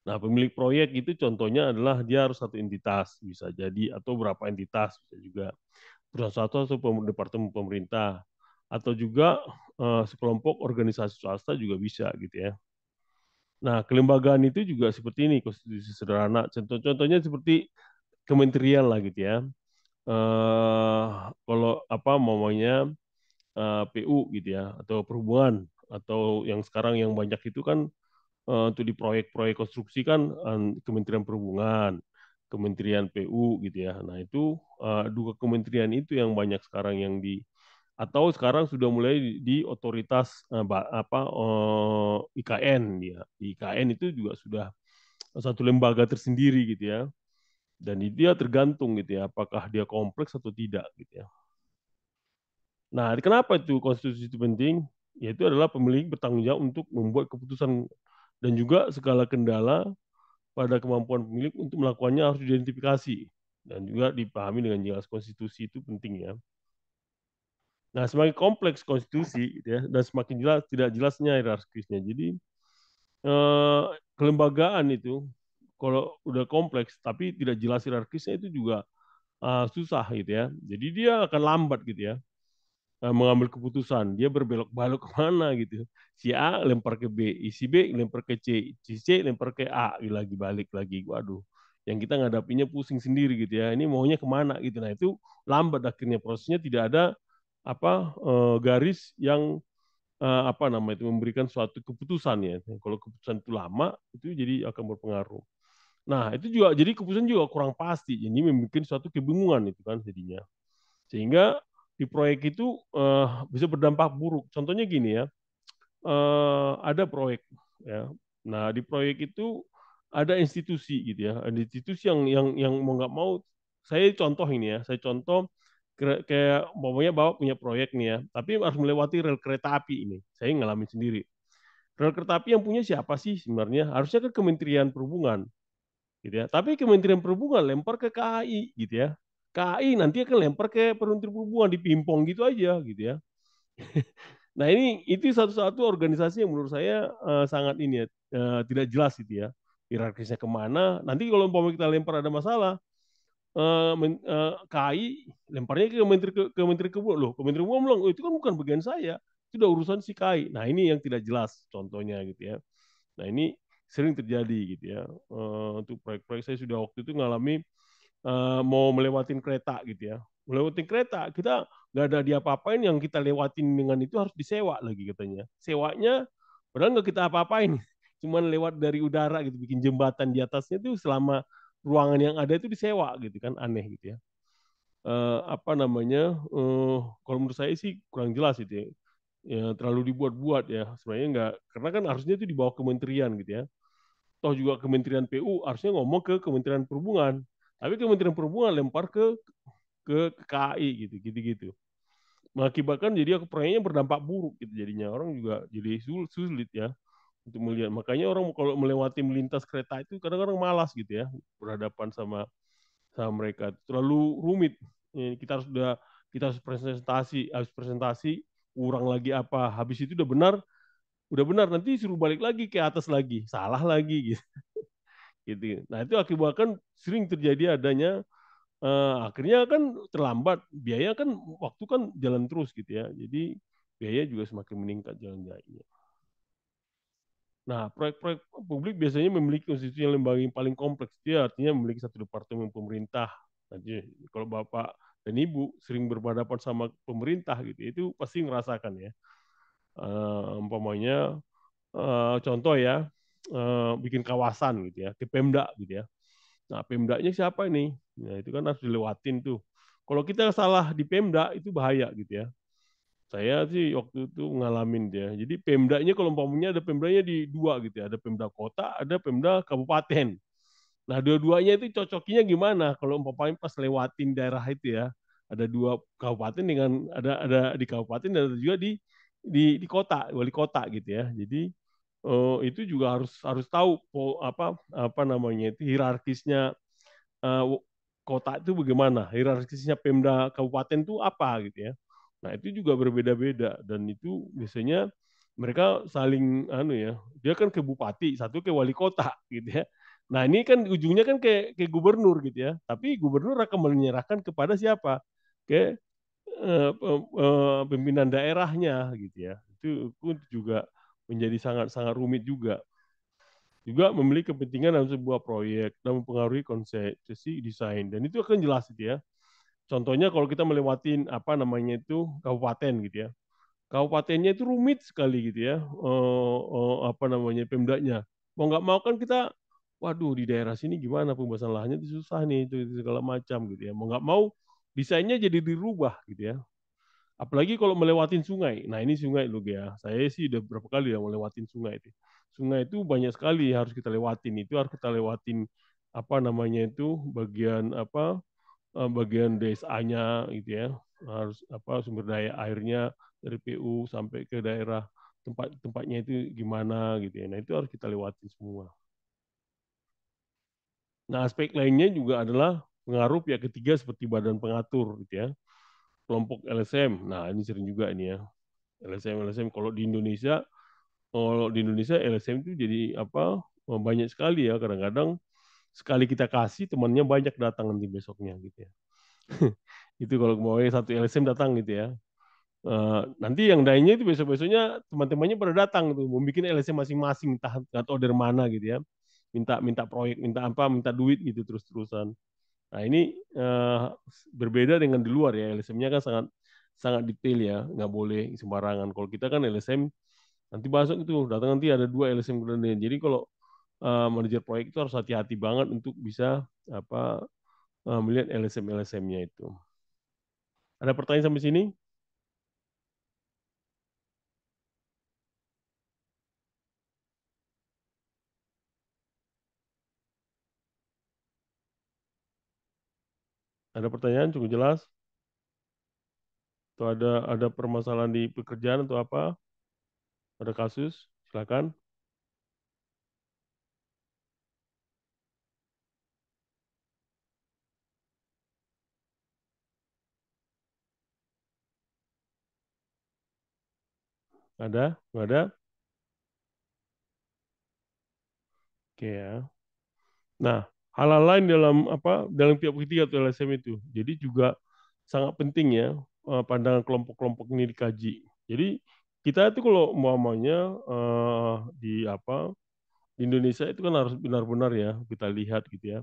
Nah, pemilik proyek itu contohnya adalah dia harus satu entitas, bisa jadi, atau berapa entitas, bisa juga. Perusahaan satu atau departemen pemerintah, atau juga sekelompok organisasi swasta juga bisa gitu ya. Nah, kelembagaan itu juga seperti ini, konstitusi sederhana. Contoh-contohnya seperti kementerian lah gitu ya. Kalau apa namanya PU gitu ya, atau perhubungan, atau yang sekarang yang banyak itu kan untuk di proyek-proyek konstruksi kan Kementerian Perhubungan, Kementerian PU gitu ya. Nah itu dua kementerian itu yang banyak sekarang yang di atau sekarang sudah mulai di otoritas IKN ya. Di IKN itu juga sudah satu lembaga tersendiri gitu ya. Dan dia tergantung gitu ya, apakah dia kompleks atau tidak gitu ya. Nah, kenapa itu konstitusi itu penting? Yaitu adalah pemilik bertanggung jawab untuk membuat keputusan dan juga segala kendala pada kemampuan pemilik untuk melakukannya harus diidentifikasi dan juga dipahami dengan jelas. Konstitusi itu penting ya. Nah, semakin kompleks konstitusi gitu ya, dan semakin jelas tidak jelasnya hierarkisnya. Jadi kelembagaan itu kalau udah kompleks tapi tidak jelas hierarkisnya itu juga susah gitu ya. Jadi dia akan lambat gitu ya mengambil keputusan. Dia berbelok-belok kemana gitu. Si A lempar ke B, si B lempar ke C, si C lempar ke A, lagi balik lagi. Waduh, yang kita ngadapinya pusing sendiri gitu ya. Ini maunya kemana gitu. Nah itu lambat akhirnya prosesnya, tidak ada garis yang apa namanya itu memberikan suatu keputusan ya. Kalau keputusan itu lama itu jadi akan berpengaruh. Nah itu juga jadi keputusan juga kurang pasti. Jadi membuat suatu kebingungan itu kan jadinya. Sehingga di proyek itu bisa berdampak buruk. Contohnya gini ya, ada proyek ya. Nah di proyek itu ada institusi gitu ya, ada institusi yang mau nggak mau, saya contoh ini ya, saya contoh kayak umpamanya Bapak punya proyek nih ya, tapi harus melewati rel kereta api ini. Saya ngalamin sendiri. Rel kereta api yang punya siapa sih sebenarnya? Harusnya ke Kementerian Perhubungan gitu ya. Tapi Kementerian Perhubungan lempar ke KAI gitu ya. KAI nanti akan lempar ke Kementerian Perhubungan, dipimpong gitu aja gitu ya. Nah ini itu satu-satu organisasi yang menurut saya sangat ini ya, tidak jelas gitu ya, hierarkisnya kemana. Nanti kalau umpama kita lempar ada masalah, KAI lemparnya ke Menteri Keuangan, loh Kementerian Keuangan bilang, oh, itu kan bukan bagian saya, itu udah urusan si KAI. Nah ini yang tidak jelas contohnya gitu ya. Nah ini sering terjadi gitu ya. Untuk proyek-proyek saya sudah waktu itu ngalami mau melewatin kereta gitu ya. Melewatin kereta, kita nggak ada diapa-apain, yang kita lewatin dengan itu harus disewa lagi katanya. Sewanya, padahal nggak kita apa-apain. Cuman lewat dari udara gitu, bikin jembatan di atasnya itu selama ruangan yang ada itu disewa gitu kan, aneh gitu ya. Apa namanya, kalau menurut saya sih kurang jelas itu ya. Ya, terlalu dibuat-buat ya. Sebenarnya enggak, karena kan harusnya itu di bawah kementerian gitu ya. Toh juga Kementerian PU harusnya ngomong ke Kementerian Perhubungan. Tapi Kementerian Perhubungan lempar ke KAI gitu, gitu-gitu. Mengakibatkan jadi proyeknya berdampak buruk gitu jadinya. Orang juga jadi sulit ya untuk melihat. Makanya orang kalau melewati melintas kereta itu kadang-kadang malas gitu ya berhadapan sama sama mereka. Terlalu rumit. Kita harus presentasi, kurang lagi apa. Habis itu udah benar nanti suruh balik lagi ke atas lagi, salah lagi gitu. Gitu. Nah itu akibatkan sering terjadi adanya akhirnya kan terlambat, biaya kan waktu kan jalan terus gitu ya. Jadi biaya juga semakin meningkat jalan-jalannya. Nah, proyek-proyek publik biasanya memiliki konstitusi yang lembaga yang paling kompleks. Dia artinya memiliki satu departemen pemerintah. Nanti kalau Bapak dan Ibu sering berhadapan sama pemerintah gitu, itu pasti ngerasakan ya. Umpamanya contoh ya, bikin kawasan gitu ya, ke Pemda gitu ya. Nah, Pemdanya siapa ini? Nah, itu kan harus dilewatin tuh. Kalau kita salah di Pemda itu bahaya gitu ya. Saya sih waktu itu ngalamin dia. Jadi Pemdanya kalau umpamanya ada Pemdanya di dua gitu ya. Ada Pemda kota, ada Pemda kabupaten. Nah, dua-duanya itu cocokinya gimana? Kalau umpamanya pas lewatin daerah itu ya, ada dua kabupaten dengan ada di kabupaten dan ada juga di kota, wali kota gitu ya. Jadi itu juga harus harus tahu apa namanya itu hierarkisnya kota itu bagaimana, hierarkisnya Pemda kabupaten itu apa gitu ya. Nah itu juga berbeda-beda dan itu biasanya mereka saling dia kan ke bupati, satu ke wali kota gitu ya. Nah, ini kan ujungnya kan ke gubernur gitu ya. Tapi gubernur akan menyerahkan kepada siapa? Ke pimpinan daerahnya gitu ya. Itu pun juga menjadi sangat-sangat rumit juga. Juga memiliki kepentingan dalam sebuah proyek dan mempengaruhi konsepsi desain. Dan itu akan jelas gitu ya. Contohnya kalau kita melewatin kabupaten gitu ya. Kabupatennya itu rumit sekali gitu ya. Pemdanya. Mau nggak mau kan kita, waduh di daerah sini gimana pembahasan lahannya itu susah nih itu segala macam gitu ya. Mau nggak mau desainnya jadi dirubah gitu ya. Apalagi kalau melewatin sungai. Nah, ini sungai loh ya. Saya sih udah berapa kali ya melewatin sungai itu. Sungai itu banyak sekali harus kita lewatin. Itu harus kita lewatin bagian desanya gitu ya. Harus sumber daya airnya dari PU sampai ke daerah tempatnya itu gimana gitu ya. Nah, itu harus kita lewatin semua. Nah, aspek lainnya juga adalah pengaruh pihak ketiga seperti badan pengatur gitu ya. Kelompok LSM. Nah, ini sering juga ini ya. LSM kalau di Indonesia LSM itu jadi banyak sekali ya, kadang-kadang sekali kita kasih temannya banyak datang nanti besoknya gitu ya. Itu kalau mau satu LSM datang gitu ya. Nanti yang lainnya itu besok-besoknya teman-temannya pada datang tuh mau bikin LSM masing-masing, entah nggak tahu dari mana gitu ya. Minta minta proyek, minta duit gitu terus-terusan. Nah, ini berbeda dengan di luar ya. LSM-nya kan sangat sangat detail ya, nggak boleh sembarangan. Kalau kita kan LSM nanti masuk itu datang nanti ada 2 LSM kemudian. Jadi kalau manajer proyek itu harus hati-hati banget untuk bisa melihat LSM-LSM-nya itu. Ada pertanyaan sampai sini? Ada pertanyaan cukup jelas? Atau ada permasalahan di pekerjaan atau apa? Ada kasus? Silakan. Ada? Nggak ada? Oke ya. Nah, hal-hal lain dalam pihak ketiga atau LSM itu. Jadi juga sangat penting ya pandangan kelompok-kelompok ini dikaji. Jadi kita itu kalau umpamanya di Indonesia itu kan harus benar-benar ya kita lihat gitu ya.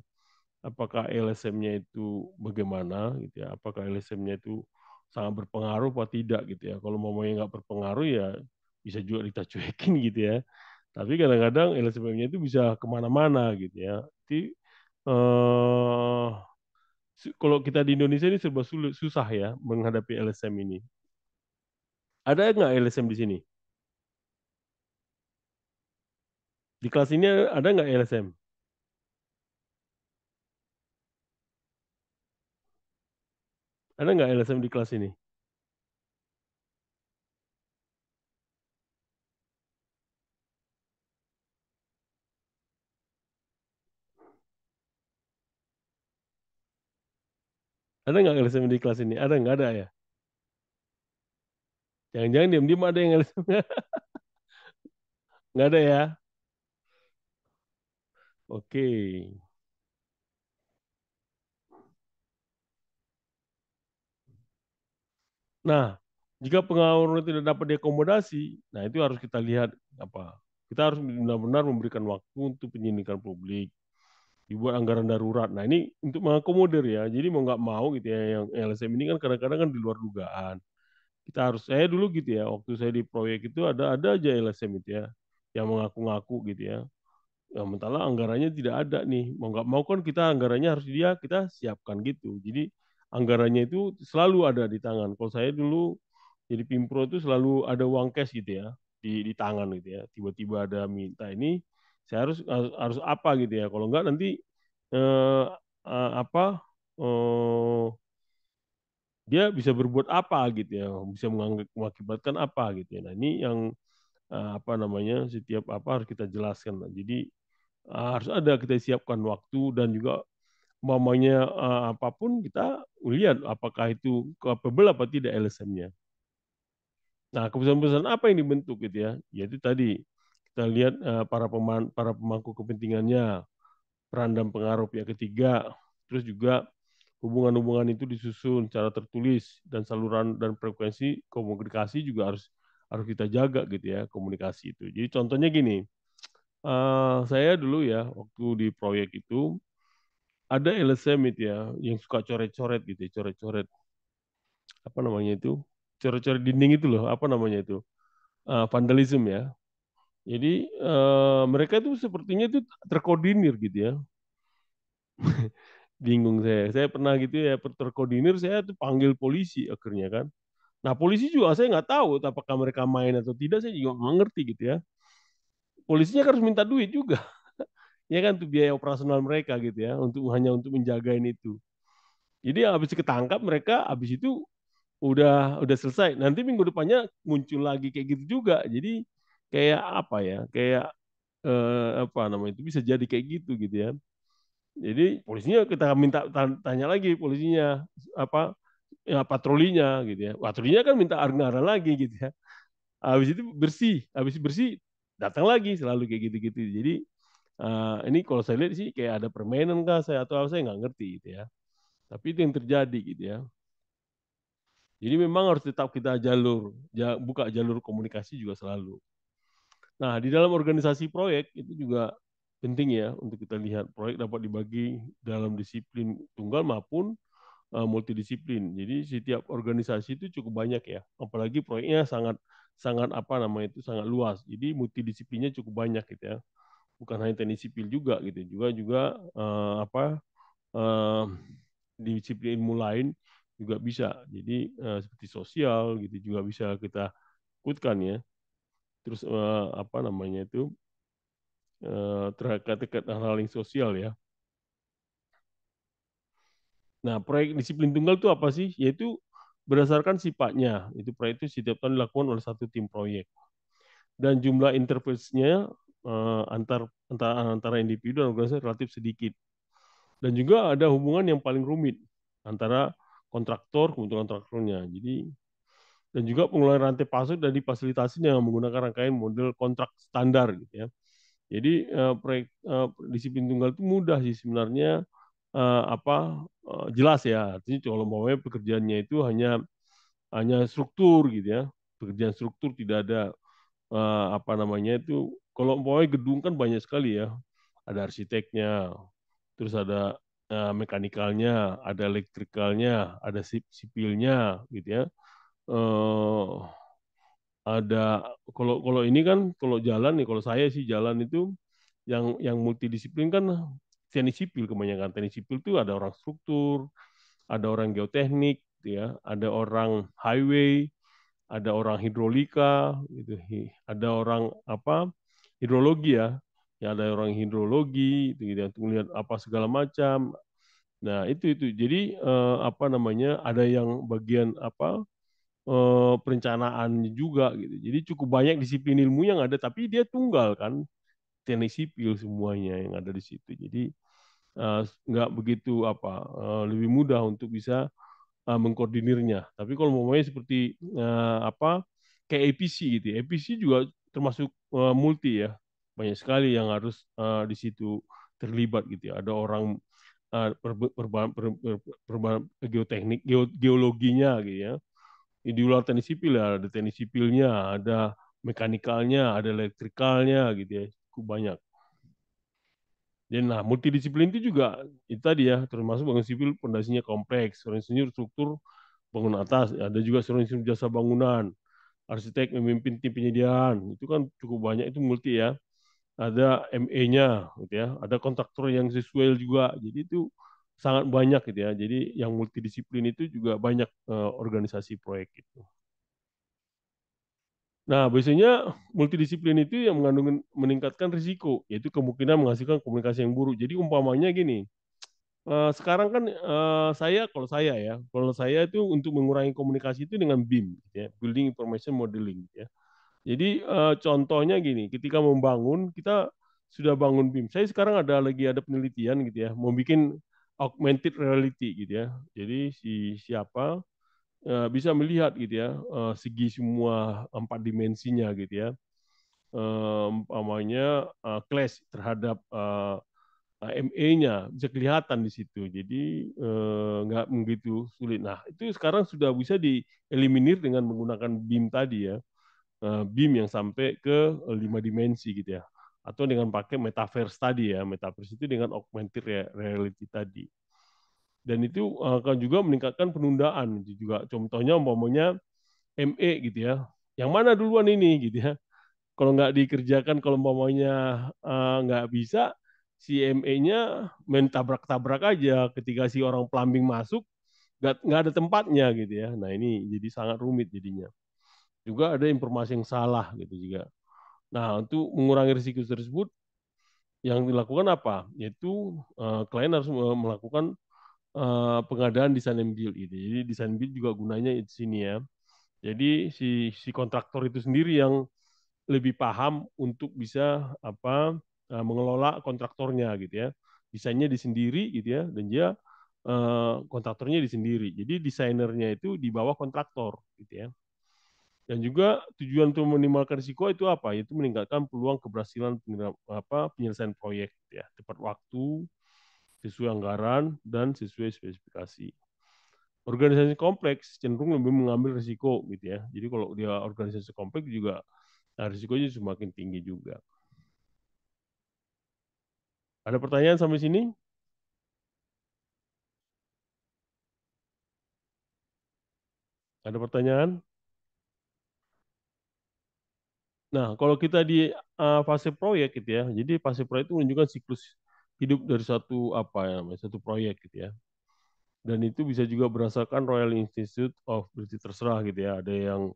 Apakah LSM-nya itu bagaimana gitu ya? Apakah LSM-nya itu sangat berpengaruh atau tidak gitu ya? Kalau umpamanya nggak berpengaruh ya bisa juga kita cuekin gitu ya. Tapi kadang-kadang LSM-nya itu bisa kemana-mana gitu ya. Jadi eh, kalau kita di Indonesia ini serba sulit, susah ya menghadapi LSM ini. Ada nggak LSM di sini? Di kelas ini ada nggak LSM? Ada nggak LSM di kelas ini? Ada nggak LSM di kelas ini? Ada nggak ada ya? Jangan-jangan diam-diam ada yang LSM. Nggak ada ya? Oke. Nah, jika pengawal tidak dapat diakomodasi, nah itu harus kita lihat apa. Kita harus benar-benar memberikan waktu untuk penyidikan publik, dibuat anggaran darurat. Nah, ini untuk mengakomodir ya. Jadi mau nggak mau gitu ya, yang LSM ini kan kadang-kadang kan di luar dugaan. Kita harus, saya dulu gitu ya, waktu saya di proyek itu ada aja LSM itu ya, yang mengaku-ngaku gitu ya. Ya, mentahlah anggarannya tidak ada nih. Mau nggak mau kan kita anggarannya harus kita siapkan gitu. Jadi anggarannya itu selalu ada di tangan. Kalau saya dulu jadi Pimpro itu selalu ada uang cash gitu ya di tangan gitu ya. Tiba-tiba ada minta ini, saya harus apa gitu ya. Kalau nggak nanti eh, eh, apa eh, dia bisa berbuat apa gitu ya, bisa mengakibatkan apa gitu ya. Nah, ini yang setiap apa harus kita jelaskan. Jadi harus ada kita siapkan waktu dan juga umpamanya apapun kita lihat apakah itu capable apa tidak LSM-nya. Nah, keputusan-keputusan apa yang dibentuk gitu ya? Yaitu tadi kita lihat para pemangku kepentingannya, peran dan pengaruh pihak ketiga, terus juga hubungan-hubungan itu disusun secara tertulis dan saluran dan frekuensi komunikasi juga harus harus kita jaga gitu ya komunikasi itu. Jadi contohnya gini, saya dulu ya waktu di proyek itu ada LSM itu ya yang suka coret-coret gitu, ya, coret-coret apa namanya itu, coret-coret dinding itu loh, apa namanya itu, vandalisme ya. Jadi mereka itu sepertinya itu terkoordinir gitu ya. Bingung saya. Saya pernah gitu ya terkoordinir, saya tuh panggil polisi akhirnya kan. Nah polisi juga saya nggak tahu apakah mereka main atau tidak, saya juga nggak ngerti gitu ya. Polisinya kan harus minta duit juga, ya kan tuh biaya operasional mereka gitu ya, untuk hanya untuk menjagain itu. Jadi habis ketangkap mereka, habis itu udah selesai. Nanti minggu depannya muncul lagi kayak gitu juga. Jadi kayak apa ya? Kayak apa namanya itu bisa jadi kayak gitu ya. Jadi polisinya kita minta tanya lagi polisinya apa ya patrolinya gitu ya. Patrolinya kan minta anggaran lagi gitu ya. Habis itu habis bersih datang lagi selalu kayak gitu-gitu. Jadi ini kalau saya lihat sih kayak ada permainan kah saya atau apa saya nggak ngerti gitu ya. Tapi itu yang terjadi gitu ya. Jadi memang harus tetap kita buka jalur komunikasi juga selalu. Nah, di dalam organisasi proyek itu juga penting ya untuk kita lihat proyek dapat dibagi dalam disiplin tunggal maupun multidisiplin. Jadi setiap organisasi itu cukup banyak ya, apalagi proyeknya sangat sangat apa namanya itu sangat luas. Jadi multidisiplinnya cukup banyak gitu ya. Bukan hanya teknik sipil juga gitu, juga juga eh, disiplin ilmu lain juga bisa. Jadi seperti sosial gitu juga bisa kita ikutkan ya. Terus apa namanya itu terkait hal-hal yang sosial ya. Nah, proyek disiplin tunggal itu apa sih? Yaitu berdasarkan sifatnya. Itu proyek itu setiap tahun dilakukan oleh satu tim proyek. Dan jumlah interface-nya antara individu dan organisasi relatif sedikit. Dan juga ada hubungan yang paling rumit antara kontraktor kemudian kontraktornya. Jadi dan juga pengelolaan rantai pasok dan difasilitasi dengan menggunakan rangkaian model kontrak standar gitu ya. Jadi proyek disiplin tunggal itu mudah sih sebenarnya jelas ya. Artinya kalau mau pekerjaannya itu hanya struktur gitu ya. Pekerjaan struktur tidak ada apa namanya itu. Kalau mau gedung kan banyak sekali ya. Ada arsiteknya, terus ada mekanikalnya, ada elektrikalnya, ada sipilnya gitu ya. Eh, ada kalau kalau ini kan kalau jalan nih kalau saya sih jalan itu yang multidisiplin kan teknik sipil kebanyakan teknik sipil itu ada orang struktur, ada orang geoteknik, gitu ya, ada orang highway, ada orang hidrolika, gitu, ada orang apa hidrologi ya, ya ada orang hidrologi, gitu, gitu, untuk melihat apa segala macam. Nah itu jadi apa namanya ada yang bagian apa perencanaan juga gitu. Jadi cukup banyak disiplin ilmu yang ada, tapi dia tunggal kan teknik sipil semuanya yang ada di situ. Jadi nggak begitu lebih mudah untuk bisa mengkoordinirnya. Tapi kalau mau seperti apa kayak APC gitu, APC juga termasuk multi ya, banyak sekali yang harus di situ terlibat gitu ya. Ada orang geoteknik, geologinya gitu ya. Di luar teknik sipil ya, ada teknik sipilnya, ada mekanikalnya, ada elektrikalnya gitu ya, cukup banyak. Dan nah, multidisiplin itu juga itu tadi ya, termasuk bangunan sipil pondasinya kompleks, insinyur struktur bangunan atas, ada juga insinyur jasa bangunan, arsitek memimpin tim penyediaan, itu kan cukup banyak itu multi ya. Ada ME-nya gitu ya, ada kontraktor yang sesuai juga. Jadi itu sangat banyak gitu ya. Jadi yang multidisiplin itu juga banyak organisasi proyek itu. Nah, biasanya multidisiplin itu yang mengandung meningkatkan risiko, yaitu kemungkinan menghasilkan komunikasi yang buruk. Jadi umpamanya gini, sekarang kan kalau saya itu untuk mengurangi komunikasi itu dengan BIM, gitu ya, Building Information Modeling, gitu ya. Jadi contohnya gini, ketika membangun kita sudah bangun BIM. Saya sekarang ada penelitian gitu ya, mau bikin augmented reality gitu ya. Jadi siapa bisa melihat gitu ya segi semua 4 dimensinya gitu ya. Umpamanya clash terhadap MA-nya bisa kelihatan di situ. Jadi nggak begitu sulit. Nah, itu sekarang sudah bisa dieliminir dengan menggunakan BIM tadi ya. BIM yang sampai ke 5 dimensi gitu ya. Atau dengan pakai metaverse tadi ya. Metaverse itu dengan augmented reality tadi. Dan itu akan juga meningkatkan penundaan. Itu juga contohnya umpamanya ME gitu ya. Yang mana duluan ini gitu ya. Kalau nggak dikerjakan, kalau umpamanya nggak bisa, si ME-nya main tabrak-tabrak aja. Ketika si orang plumbing masuk, nggak ada tempatnya gitu ya. Nah ini jadi sangat rumit jadinya. Juga ada informasi yang salah gitu juga. Nah untuk mengurangi risiko tersebut, yang dilakukan apa? Yaitu klien harus melakukan pengadaan desain and build itu. Jadi desain build juga gunanya di sini ya. Jadi si kontraktor itu sendiri yang lebih paham untuk bisa mengelola kontraktornya gitu ya. Desainnya di sendiri gitu ya, dan dia kontraktornya di sendiri. Jadi desainernya itu di bawah kontraktor gitu ya. Dan juga tujuan untuk meminimalkan risiko itu apa? Itu meningkatkan peluang keberhasilan penyelesaian proyek gitu ya, tepat waktu, sesuai anggaran dan sesuai spesifikasi. Organisasi kompleks cenderung lebih mengambil risiko gitu ya. Jadi kalau dia organisasi kompleks juga risikonya semakin tinggi juga. Ada pertanyaan sampai sini? Ada pertanyaan? Nah, kalau kita di fase proyek gitu ya, jadi fase proyek itu menunjukkan siklus hidup dari satu satu proyek gitu ya. Dan itu bisa juga berdasarkan Royal Institute of British, terserah gitu ya. Ada yang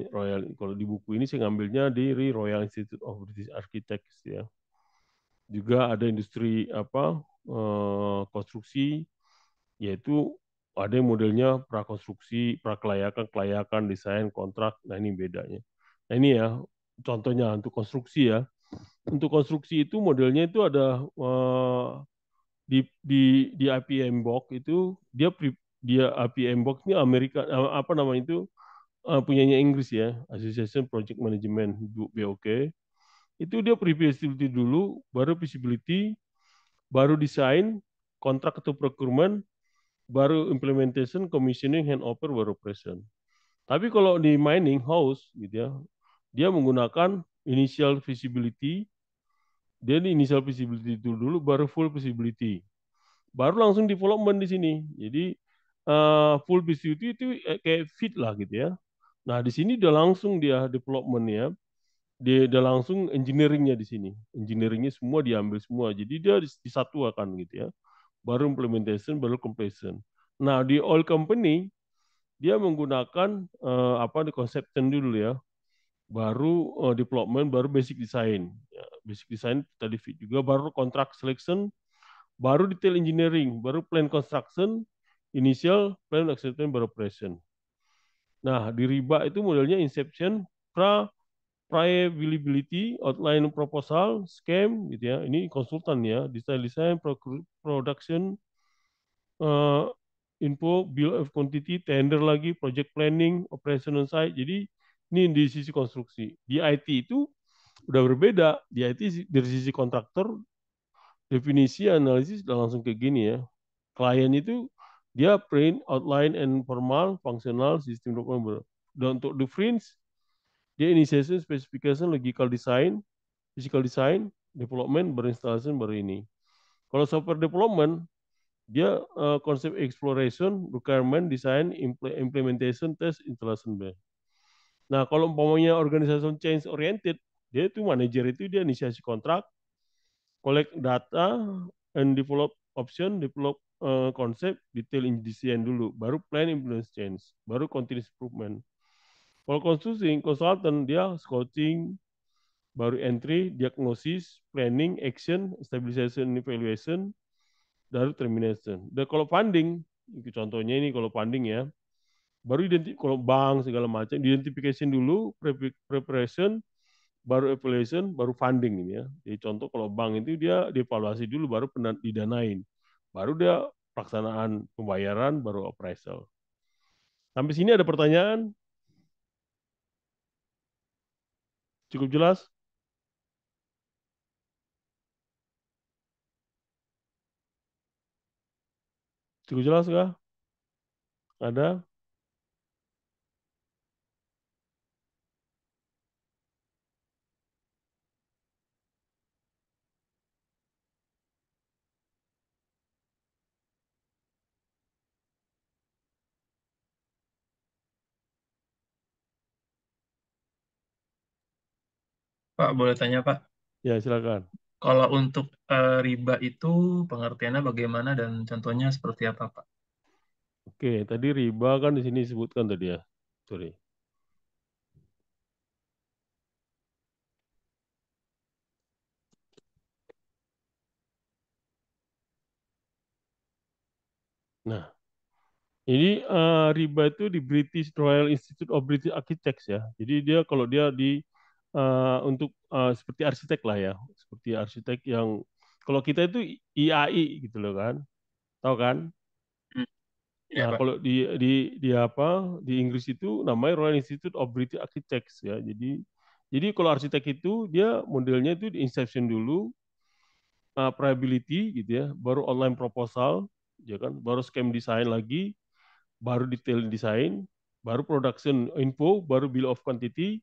Royal, kalau di buku ini saya ngambilnya dari Royal Institute of British Architects ya. Juga ada industri konstruksi, yaitu ada yang modelnya prakonstruksi, prakelayakan, kelayakan, desain, kontrak. Nah ini bedanya. Nah ini ya contohnya untuk konstruksi ya. Untuk konstruksi itu modelnya itu ada di IPM Box itu dia IPM Box ini Amerika apa namanya itu punyanya Inggris ya, Association Project Management BOK. Itu dia pre-feasibility dulu, baru feasibility, baru desain, kontrak atau procurement, baru implementation, commissioning, handover, baru operation. Tapi kalau di mining house gitu ya, dia menggunakan initial feasibility, dia di initial feasibility itu dulu, baru full feasibility, baru langsung development di sini. Jadi full feasibility itu kayak fit lah gitu ya. Nah di sini udah langsung dia development ya, dia udah langsung engineeringnya di sini, engineeringnya semua diambil semua. Jadi dia disatukan gitu ya. Baru implementation, baru completion. Nah di oil company dia menggunakan di conception dulu ya, baru development, baru basic design. Ya, basic design tadi fit juga, baru contract selection, baru detail engineering, baru plan construction, initial plan acceptance, baru operation. Nah di riba itu modelnya inception, pre-availability, outline proposal, scam gitu ya. Ini konsultan ya, design, production, uh, info, bill of quantity, tender lagi, project planning, operation on site. Jadi ini di sisi konstruksi. Di IT itu udah berbeda. Di IT dari sisi kontraktor, definisi, analisis udah langsung kayak gini ya. Klien itu dia print, outline, and formal, functional, system document. Dan untuk the fringe, dia initiation, specification, logical design, physical design, development, baru installation, baru ini. Kalau software development, dia konsep exploration, requirement, design, implementation, test, installation. Nah, kalau umpamanya organisasi change oriented, dia itu manajer itu dia inisiasi kontrak, collect data, and develop option, develop konsep, detail design dulu, baru plan implement change, baru continuous improvement. Kalau consultant dia scouting, baru entry, diagnosis, planning, action, stabilization, evaluation, baru termination. Dan kalau funding, contohnya ini kalau funding ya, baru kalau bank segala macam, identification dulu, preparation, baru evaluation, baru funding ini ya. Jadi contoh kalau bank itu dia dievaluasi dulu, baru didanain, baru dia pelaksanaan pembayaran, baru appraisal. Sampai sini ada pertanyaan? Cukup jelas? Cukup jelas nggak? Ada? Pak, boleh tanya Pak, Ya, silakan. kalau untuk riba itu pengertiannya bagaimana dan contohnya seperti apa Pak? Oke, tadi riba kan di sini disebutkan tadi ya. Sorry. Nah, ini riba itu di British Royal Institute of British Architects ya. Jadi dia kalau dia di untuk seperti arsitek lah ya, seperti arsitek yang kalau kita itu IAI gitu loh kan, tahu kan? Hmm, iya Nah Pak. kalau di apa di Inggris itu namanya Royal Institute of British Architects ya. Jadi kalau arsitek itu dia modelnya itu di inception dulu, probability gitu ya, baru online proposal, ya kan, baru scheme design lagi, baru detail design, baru production info, baru bill of quantity,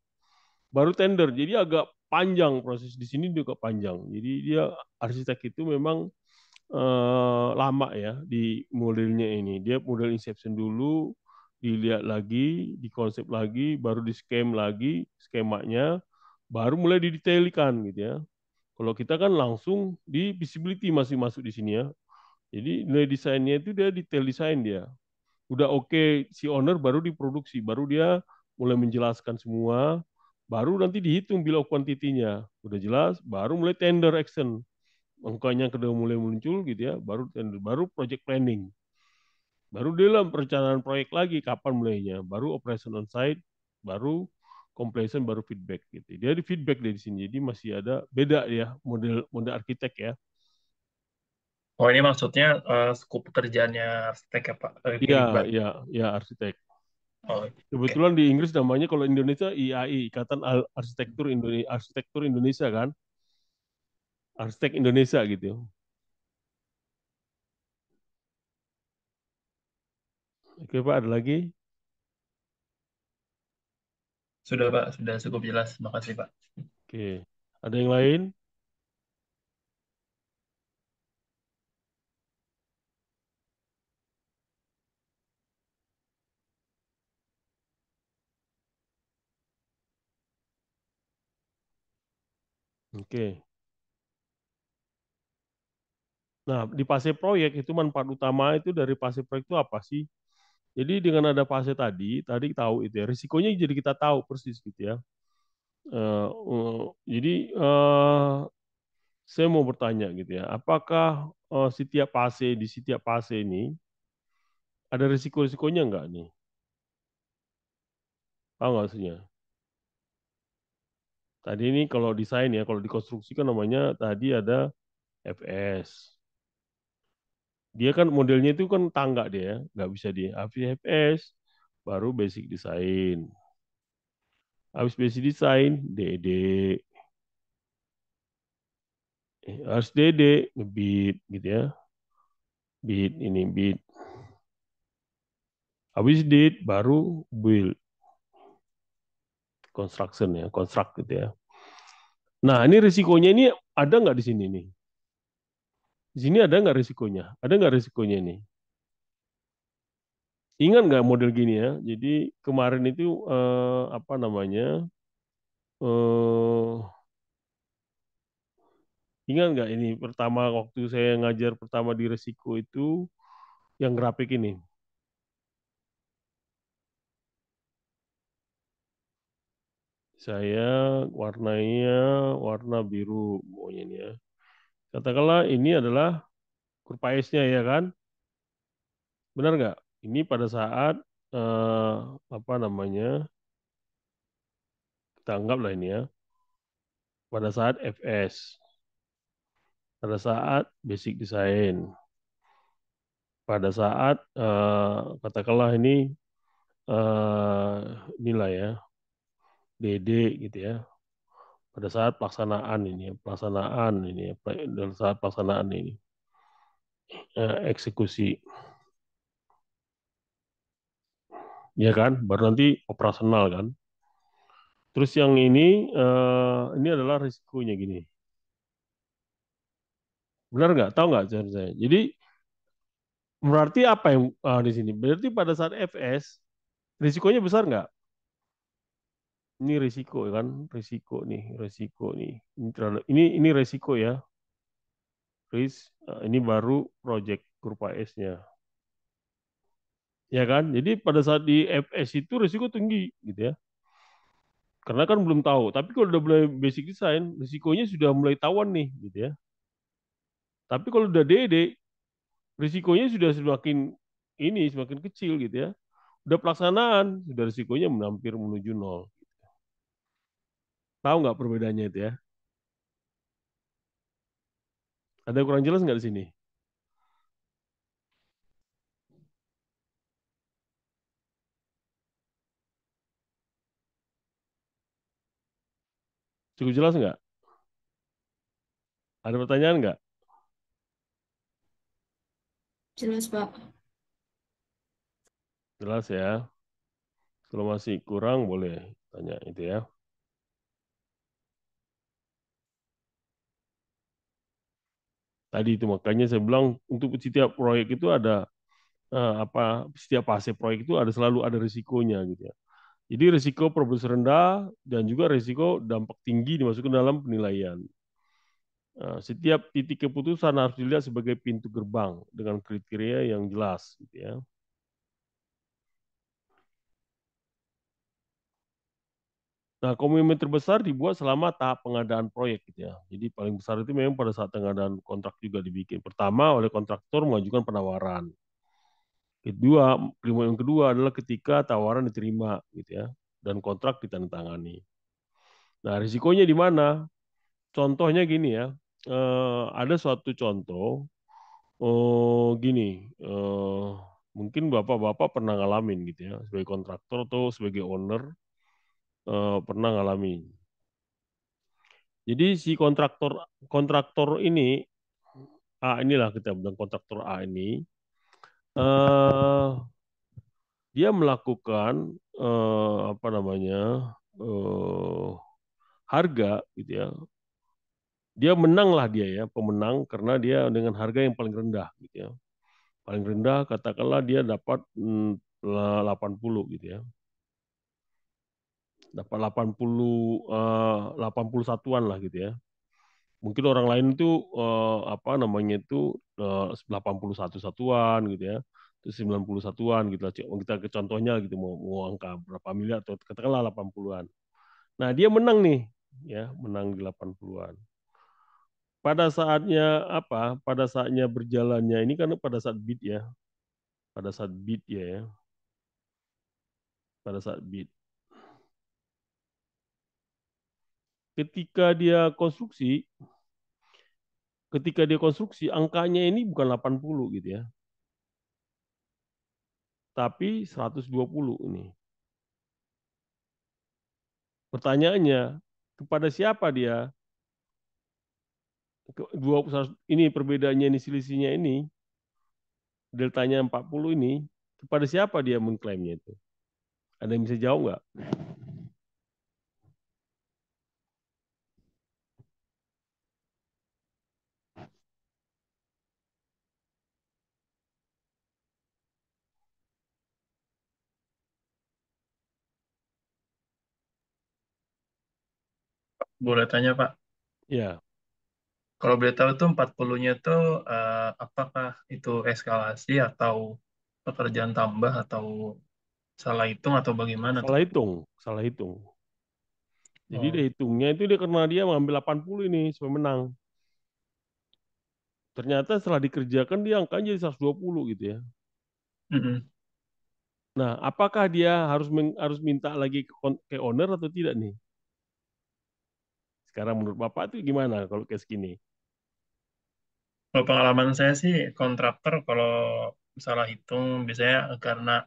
baru tender. Jadi agak panjang proses di sini juga panjang. Jadi dia arsitek itu memang lama ya di modelnya ini. Dia model inception dulu, dilihat lagi, dikonsep lagi, baru di scheme lagi skemanya, baru mulai didetailkan gitu ya. Kalau kita kan langsung di visibility masih masuk di sini ya. Jadi nilai desainnya itu dia detail desain dia udah oke si owner baru diproduksi, baru dia mulai menjelaskan semua, baru nanti dihitung bill of quantity-nya. Udah jelas, baru mulai tender action. Angkanya kedua mulai muncul gitu ya, baru tender, baru project planning. Baru dalam perencanaan proyek lagi kapan mulainya, baru operation on site, baru completion, baru feedback gitu. Dia di feedback dari sini. Jadi masih ada beda ya model model arsitek ya. Oh ini maksudnya skup pekerjaannya arsitek ya Pak, Iya, riba. iya, iya arsitek. Oh, oke. Kebetulan di Inggris namanya kalau Indonesia IAI, Ikatan Arsitektur Indonesia kan, Arsitek Indonesia gitu. Oke Pak, ada lagi? Sudah Pak, sudah cukup jelas. Makasih Pak. Oke, ada yang lain? Oke. Nah, di fase proyek itu manfaat utama itu dari fase proyek itu apa sih? Jadi dengan ada fase tadi tahu itu ya, risikonya jadi kita tahu persis gitu ya. Jadi saya mau bertanya gitu ya, apakah setiap fase ini ada risiko-risikonya enggak nih? Tahu nggak maksudnya? Tadi ini kalau desain ya, kalau dikonstruksi kan namanya tadi ada FS. Dia kan modelnya itu kan tangga dia, ya, nggak bisa di habis FS, baru basic design. Habis basic design, DD. Harus DD, ngebit gitu ya. Bit, ini bit. Habis dit, baru build, construction ya, construct gitu ya. Nah, ini risikonya ini ada nggak di sini nih? Di sini ada nggak risikonya? Ada nggak risikonya nih? Ingat nggak model gini ya? Jadi kemarin itu apa namanya? Eh, ingat nggak ini pertama waktu saya ngajar pertama di resiko itu yang grafik ini. Saya warnanya warna biru pokoknya ini ya. Katakanlah ini adalah kurva S-nya ya kan? Benar nggak? Ini pada saat apa namanya? Kita anggaplah ini ya. Pada saat FS, pada saat basic design, pada saat katakanlah ini inilah ya, DD gitu ya. Pada saat pelaksanaan ini, pada saat pelaksanaan ini, eksekusi, ya kan, baru nanti operasional kan. Terus yang ini adalah risikonya gini. Benar nggak? Tahu nggak saya? Jadi berarti apa yang di sini? Berarti pada saat FS risikonya besar nggak? Ini risiko kan, risiko nih. Ini risiko ya, ini baru project kurva S-nya. Ya kan? Jadi pada saat di FS itu risiko tinggi gitu ya. Karena kan belum tahu. Tapi kalau udah mulai basic design, risikonya sudah mulai tawan nih gitu ya. Tapi kalau udah DD, risikonya sudah semakin kecil gitu ya. Udah pelaksanaan, sudah risikonya hampir menuju nol. Tahu nggak perbedaannya itu ya? Ada yang kurang jelas nggak di sini? Cukup jelas nggak? Ada pertanyaan nggak? Jelas, Pak. Jelas ya. Kalau masih kurang boleh tanya itu ya. Tadi itu makanya saya bilang untuk setiap proyek itu ada setiap fase proyek itu selalu ada risikonya gitu ya. Jadi risiko progres rendah dan juga risiko dampak tinggi dimasukkan dalam penilaian. Setiap titik keputusan harus dilihat sebagai pintu gerbang dengan kriteria yang jelas gitu ya. Nah, komitmen terbesar dibuat selama tahap pengadaan proyek gitu ya. Jadi paling besar itu memang pada saat pengadaan kontrak juga dibikin. Pertama oleh kontraktor mengajukan penawaran. Yang kedua adalah ketika tawaran diterima gitu ya dan kontrak ditandatangani. Nah, risikonya di mana? Contohnya gini ya. Ada suatu contoh gini, mungkin bapak-bapak pernah ngalamin gitu ya sebagai kontraktor atau sebagai owner pernah ngalamin. Jadi si kontraktor kontraktor ini inilah kita bilang kontraktor A ini eh, dia melakukan apa namanya eh, harga gitu ya. Dia menang lah dia ya pemenang karena dia dengan harga yang paling rendah gitu ya. Paling rendah katakanlah dia dapat 80 gitu ya. Dapat 80 satuan lah gitu ya. Mungkin orang lain itu apa namanya itu 81 satuan gitu ya. Terus 90 satuan gitu lah. Kita ke contohnya gitu mau angka berapa miliar atau katakanlah 80-an. Nah, dia menang nih ya, menang di 80-an. Pada saatnya apa? Pada saatnya berjalannya ini kan pada saat bid ya. Pada saat bid ya. Pada saat bid. Ketika dia konstruksi angkanya ini bukan 80 gitu ya. Tapi 120 ini. Pertanyaannya, kepada siapa dia? Ini perbedaannya ini selisihnya ini, deltanya 40 ini, kepada siapa dia mengklaimnya itu? Ada yang bisa jawab nggak? Boleh tanya, Pak. Ya, Kalau boleh tahu tuh 40-nya tuh apakah itu eskalasi atau pekerjaan tambah atau salah hitung atau bagaimana tuh, salah Pak? hitung, salah hitung. Jadi dia Oh, hitungnya itu dia karena dia mengambil 80 ini supaya menang. Ternyata setelah dikerjakan dia angkanya jadi 120 gitu ya. mm-mm. Nah, apakah dia harus minta lagi ke owner atau tidak nih? Sekarang menurut Bapak itu gimana kalau case gini? Kalau pengalaman saya sih kontraktor kalau salah hitung biasanya karena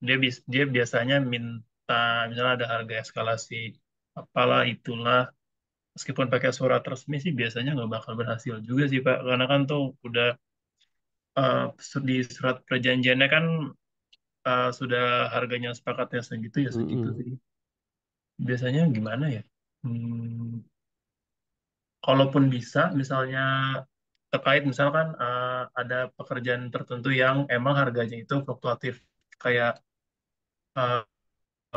Dia biasanya minta misalnya ada harga eskalasi apalah itulah, meskipun pakai surat resmi sih biasanya nggak bakal berhasil juga sih Pak, karena kan tuh udah di surat perjanjiannya kan sudah harganya sepakatnya segitu ya segitu Mm-mm. sih. Biasanya gimana ya? Kalaupun bisa, misalnya terkait misalkan ada pekerjaan tertentu yang emang harganya itu fluktuatif, kayak uh,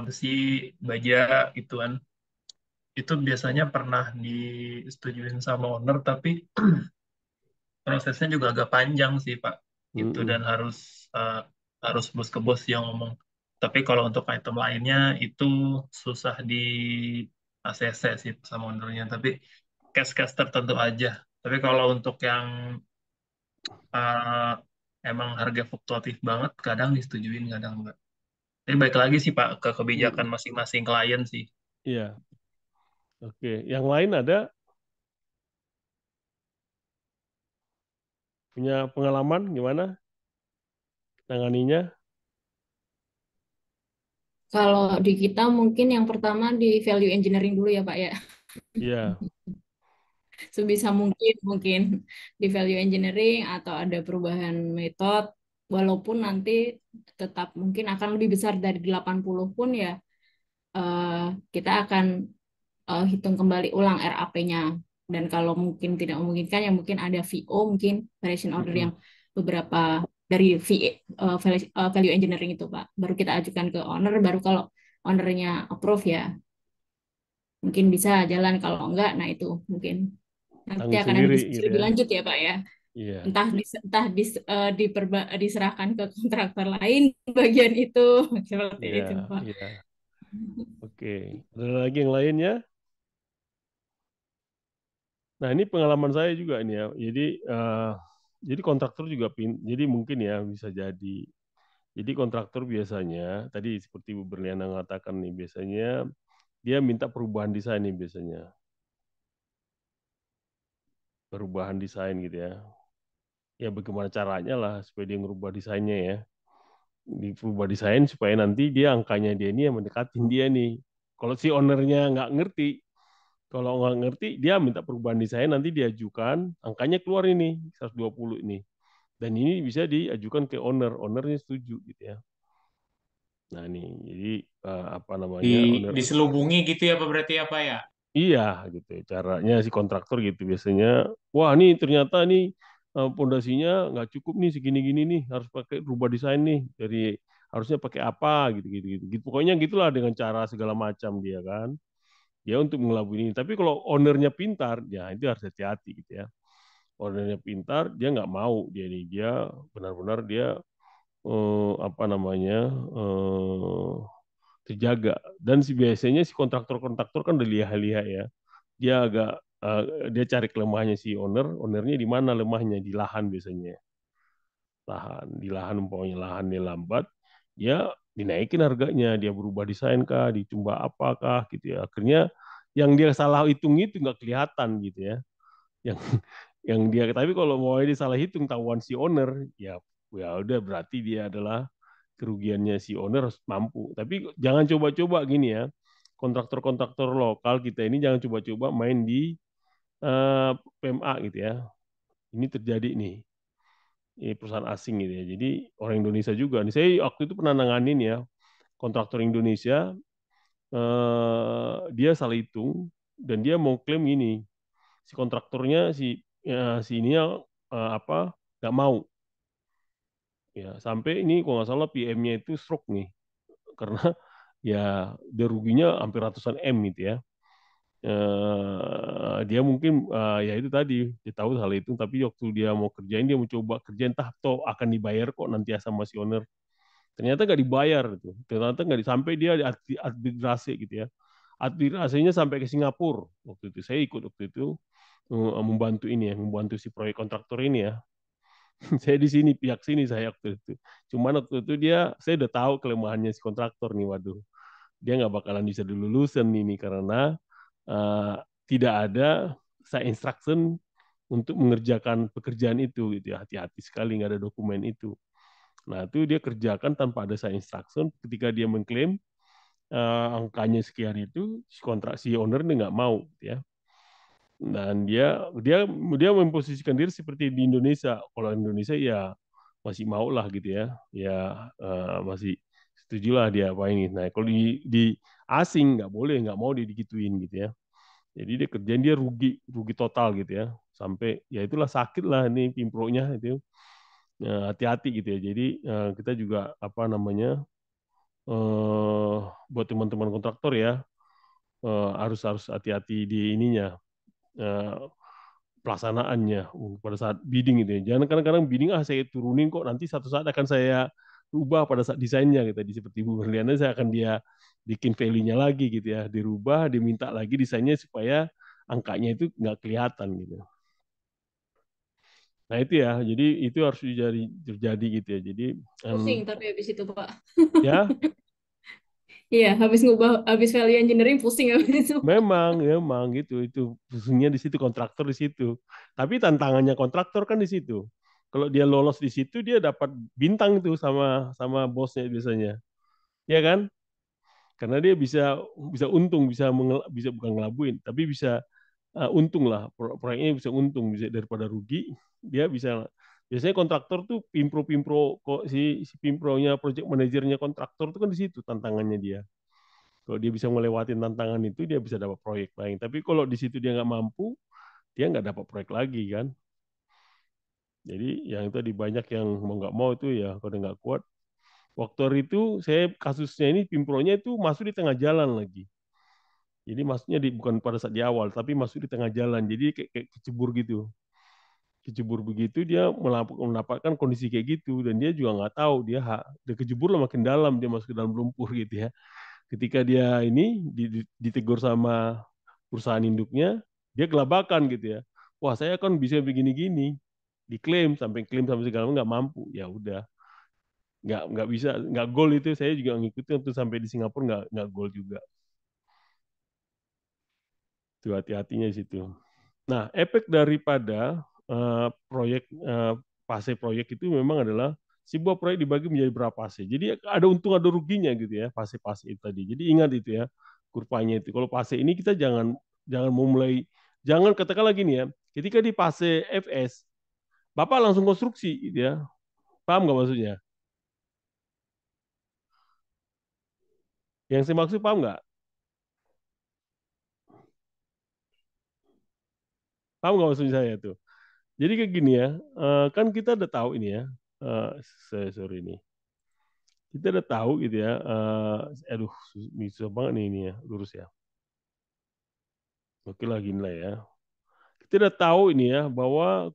besi, baja, gitu kan. Itu biasanya pernah disetujuin sama owner, tapi prosesnya juga agak panjang sih Pak. Gitu dan Mm-mm. uh, harus bos ke bos yang ngomong. Tapi kalau untuk item lainnya itu susah di ACC sih sama ownernya. Tapi case-case tertentu aja. Tapi kalau untuk yang uh, emang harga fluktuatif banget, kadang disetujuin, kadang enggak. Tapi baik lagi sih Pak ke kebijakan Mm-mm. masing-masing klien sih. Iya, oke. Yang lain ada punya pengalaman gimana nanganinya? Kalau di kita mungkin yang pertama di value engineering dulu ya Pak ya. Iya. Sebisa mungkin di value engineering atau ada perubahan metode, walaupun nanti tetap mungkin akan lebih besar dari 80 pun ya, eh, kita akan hitung kembali ulang RAP-nya. Dan kalau mungkin tidak memungkinkan ya mungkin ada VO, mungkin variation order yang Mm-mm. beberapa dari value engineering itu Pak. Baru kita ajukan ke owner, baru kalau ownernya approve ya mungkin bisa jalan, kalau enggak nah itu mungkin nanti Tanggung akan ada sendiri diskusi gitu lebih ya. lanjut ya Pak ya. Iya. Entah diserahkan ke kontraktor lain bagian itu seperti Iya, itu Pak. iya. Oke. Ada lagi yang lainnya? Nah, ini pengalaman saya juga ini ya. Jadi kontraktor juga jadi mungkin ya bisa jadi. Jadi kontraktor biasanya tadi seperti Bu Berliana mengatakan nih biasanya dia minta perubahan desain nih biasanya. Perubahan desain gitu ya. Ya bagaimana caranya lah supaya dia ngerubah desainnya ya. Dirubah desain supaya nanti dia angkanya dia ini yang mendekatin dia nih. Kalau si ownernya nggak ngerti, kalau nggak ngerti dia minta perubahan desain nanti diajukan angkanya keluar ini 120 ini. Dan ini bisa diajukan ke ownernya setuju gitu ya. Nah nih, jadi apa Di namanya owner diselubungi gitu ya Pak berarti apa ya? iya gitu caranya si kontraktor gitu biasanya. Wah nih ternyata nih pondasinya nggak cukup nih segini-gini nih harus pakai rubah desain nih dari harusnya pakai apa gitu gitu gitu. Gitu. Pokoknya gitulah dengan cara segala macam dia kan. Dia untuk mengelabui ini. Tapi kalau ownernya pintar, ya itu harus hati-hati gitu ya. Ownernya pintar, dia nggak mau dia nih dia benar-benar dia apa namanya terjaga. Dan si biasanya si kontraktor-kontraktor kan udah lihat-lihat ya. Dia agak dia cari kelemahannya si ownernya di mana lemahnya di lahan biasanya. Di lahan umpamanya lahannya lambat, ya dinaikin harganya, dia berubah desain kah, dicumba apakah gitu ya. Akhirnya yang dia salah hitung itu nggak kelihatan gitu ya. Yang yang dia tapi kalau mau dia salah hitung tahuan si owner, ya ya udah berarti dia adalah kerugiannya si owner harus mampu. Tapi jangan coba-coba gini ya. Kontraktor-kontraktor lokal kita ini jangan coba-coba main di PMA gitu ya. Ini terjadi nih. Ini perusahaan asing gitu ya. Jadi orang Indonesia juga. Nih saya waktu itu pernah nanganin ya kontraktor Indonesia dia salah hitung dan dia mau klaim gini si kontraktornya si ini apa nggak mau ya sampai ini kalau nggak salah PM-nya itu stroke nih karena ya dia ruginya hampir ratusan M gitu ya. Dia mungkin ya itu tadi dia tahu hal itu tapi waktu dia mau kerjain dia mau coba kerjain entah atau akan dibayar kok nanti sama si owner ternyata nggak dibayar gitu ternyata nggak sampai dia di arbitrase gitu ya arbitrasenya sampai ke Singapura waktu itu saya ikut waktu itu membantu ini ya membantu si proyek kontraktor ini ya saya di sini pihak sini saya waktu itu cuman waktu itu saya udah tahu kelemahannya si kontraktor nih waduh dia nggak bakalan bisa dilulusan ini karena uh, tidak ada saya instruction untuk mengerjakan pekerjaan itu gitu ya hati-hati sekali nggak ada dokumen itu Nah, itu dia kerjakan tanpa ada sign instruction. Ketika dia mengklaim angkanya sekian itu, si owner ini nggak mau, ya. Dan dia memposisikan diri seperti di Indonesia. Kalau Indonesia ya masih mau lah gitu ya, ya masih setuju lah dia apa ini. Nah, kalau di asing nggak mau dia digituin gitu ya. Jadi dia kerjaan dia rugi rugi total gitu ya, sampai ya itulah sakit lah ini pimpronya itu. Ya, hati-hati gitu ya. Jadi kita juga apa namanya buat teman-teman kontraktor ya, harus harus hati-hati di ininya, eh, pelaksanaannya pada saat bidding itu ya. Jangan kadang-kadang bidding saya turunin kok, nanti satu saat akan saya rubah pada saat desainnya gitu. Di seperti Bu Berliana saya akan dia bikin value-nya lagi gitu ya, dirubah, diminta lagi desainnya supaya angkanya itu nggak kelihatan gitu. Nah itu ya, jadi itu harus terjadi gitu ya. Jadi Pusing tapi habis itu Pak. ya Iya, habis value engineering pusing habis itu. memang itu khususnya di situ, kontraktor di situ. Tapi tantangannya kontraktor kan di situ. Kalau dia lolos di situ dia dapat bintang itu sama sama bosnya biasanya, ya kan? Karena dia bisa bisa untung, bisa bukan ngelabuin, tapi bisa untung lah, proyeknya bisa untung, bisa daripada rugi dia bisa. Biasanya kontraktor tuh pimpro-pimpro kok, si pimpronya, project manajernya kontraktor itu kan di situ tantangannya dia. Kalau dia bisa melewati tantangan itu, dia bisa dapat proyek lain. Tapi kalau di situ dia nggak mampu, dia nggak dapat proyek lagi kan. Jadi yang tadi banyak yang mau nggak mau itu ya, kalau nggak kuat. Waktu itu saya kasusnya ini pimpronya itu masuk di tengah jalan lagi. Jadi maksudnya bukan pada saat di awal, tapi masuk di tengah jalan. Jadi kayak kecebur gitu. Kecebur begitu dia mendapatkan kondisi kayak gitu, dan dia juga nggak tahu dia kejebur lah makin dalam, dia masuk ke dalam lumpur gitu ya. Ketika dia ini ditegur sama perusahaan induknya, dia gelabakan gitu ya. Wah, saya kan bisa begini-gini, diklaim sampai klaim sampai segala macam, nggak mampu. Ya udah, nggak bisa, nggak gol itu. Saya juga ngikutin waktu sampai di Singapura, nggak gol juga. Itu hati-hatinya di situ. Nah, efek daripada proyek fase proyek itu memang adalah sebuah proyek dibagi menjadi berapa fase. Jadi ada untung ada ruginya gitu ya, fase-fase itu tadi. Jadi ingat itu ya, kurvanya itu. Kalau fase ini kita jangan jangan memulai, jangan katakan lagi nih ya, ketika di fase FS Bapak langsung konstruksi gitu ya. Paham nggak maksudnya? Yang saya maksud paham nggak? Paham nggak maksudnya saya tuh? Jadi kayak gini ya, kan kita udah tahu ini ya, sorry ini. Kita udah tahu gitu ya, aduh, susah banget nih ini ya, lurus ya. Oke lah, gini lah ya. Kita udah tahu ini ya, bahwa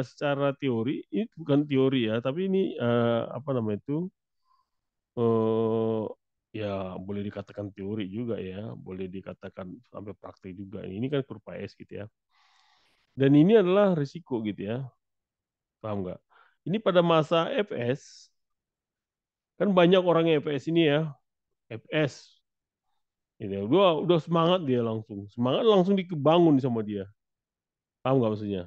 secara teori, ini bukan teori ya, tapi ini apa namanya itu, eh, ya boleh dikatakan teori juga ya, boleh dikatakan sampai praktek juga. Ini kan kurva S gitu ya. Dan ini adalah risiko gitu ya, paham nggak? Ini pada masa FS, kan banyak orang yang FS ini ya, FS. Gitu. Udah semangat dia langsung. Semangat langsung dikebangun sama dia. Paham nggak maksudnya?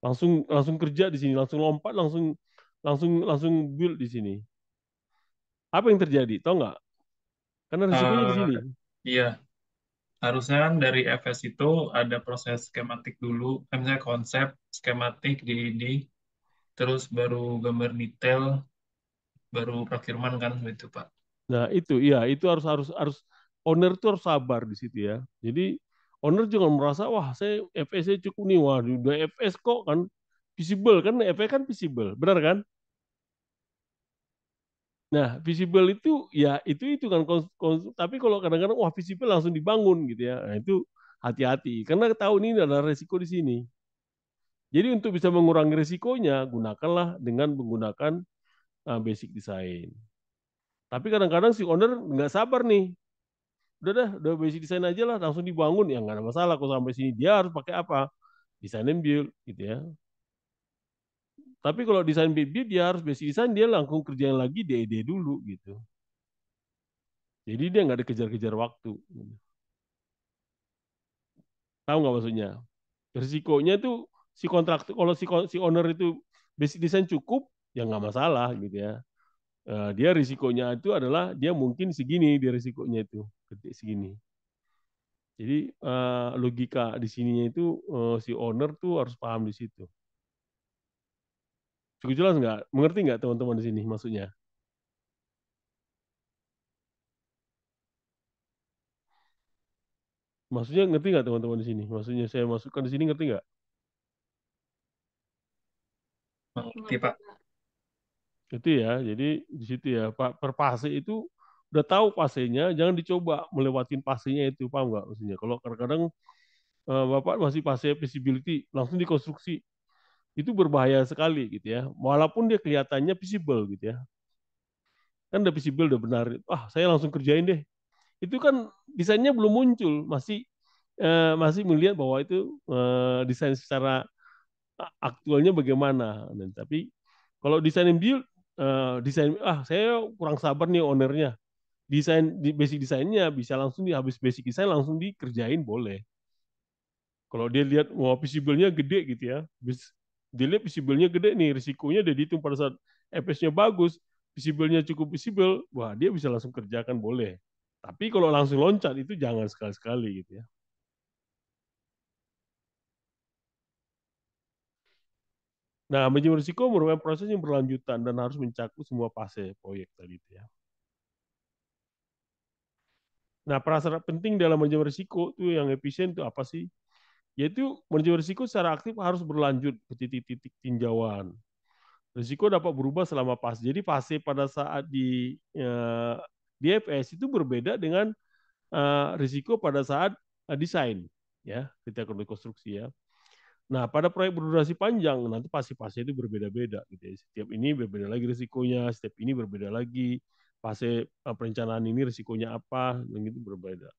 Langsung langsung kerja di sini, langsung lompat, langsung langsung langsung build di sini. Apa yang terjadi? Tahu nggak? Karena risikonya di Eh, sini. iya, harusnya kan dari FS itu ada proses skematik dulu, misalnya konsep, skematik, DID, terus baru gambar detail, baru procurement kan begitu Pak. Nah, itu iya, itu harus harus harus owner itu harus sabar di situ ya. Jadi owner jangan merasa wah saya FS saya cukup nih, wah udah FS kok kan visible kan, FS kan visible, benar kan? Nah, visible itu ya itu kan, tapi kalau kadang-kadang wah visible langsung dibangun gitu ya. Nah, itu hati-hati karena tahu ini adalah resiko di sini. Jadi untuk bisa mengurangi resikonya, gunakanlah dengan menggunakan basic design. Tapi kadang-kadang si owner nggak sabar nih. Udah basic design aja lah, langsung dibangun. Ya nggak ada masalah kalau sampai sini. Dia harus pakai apa? Design and build gitu ya. Tapi kalau desain build, dia harus basic design, dia langsung kerjain lagi DED dulu gitu. Jadi dia nggak dikejar-kejar waktu. Tahu nggak maksudnya? Risikonya itu si kontraktor, kalau si owner itu basic design cukup, ya nggak masalah gitu ya. Dia risikonya itu adalah dia mungkin segini, dia risikonya itu gede segini. Jadi logika di sininya itu si owner tuh harus paham di situ. Cukup jelas nggak? Mengerti nggak teman-teman di sini maksudnya? Maksudnya ngerti nggak teman-teman di sini? Maksudnya saya masukkan di sini ngerti nggak? Mengerti, Pak. Itu ya, jadi di situ ya, Pak, per fase itu udah tahu fasenya, jangan dicoba melewatin fasenya itu, paham nggak maksudnya? Kalau kadang-kadang Bapak masih fase feasibility, langsung dikonstruksi, itu berbahaya sekali gitu ya. Walaupun dia kelihatannya visible gitu ya. Kan udah visible, udah benar. Saya langsung kerjain deh. Itu kan desainnya belum muncul, masih melihat bahwa itu desain secara aktualnya bagaimana. Dan tapi kalau desain and build, saya kurang sabar nih ownernya. Basic desainnya bisa langsung habis basic desain langsung dikerjain boleh. Kalau dia lihat wah visible-nya gede gitu ya, dia lihat visible-nya gede nih, risikonya udah dihitung pada saat FS-nya bagus, visible-nya cukup visible, wah dia bisa langsung kerjakan boleh. Tapi kalau langsung loncat itu jangan sekali-sekali gitu ya. Nah, manajemen risiko merupakan proses yang berlanjutan dan harus mencakup semua fase proyek tadi itu ya. Nah, prasyarat penting dalam manajemen risiko itu yang efisien itu apa sih? Yaitu manajemen risiko secara aktif harus berlanjut ke titik-titik tinjauan. Risiko dapat berubah selama fase. Jadi fase pada saat di FS itu berbeda dengan risiko pada saat desain ya, ketika konstruksi ya. Nah, pada proyek berdurasi panjang nanti fase-fase itu berbeda-beda gitu ya. Setiap ini berbeda lagi risikonya, setiap ini berbeda lagi. Fase perencanaan ini risikonya apa, dan itu berbeda.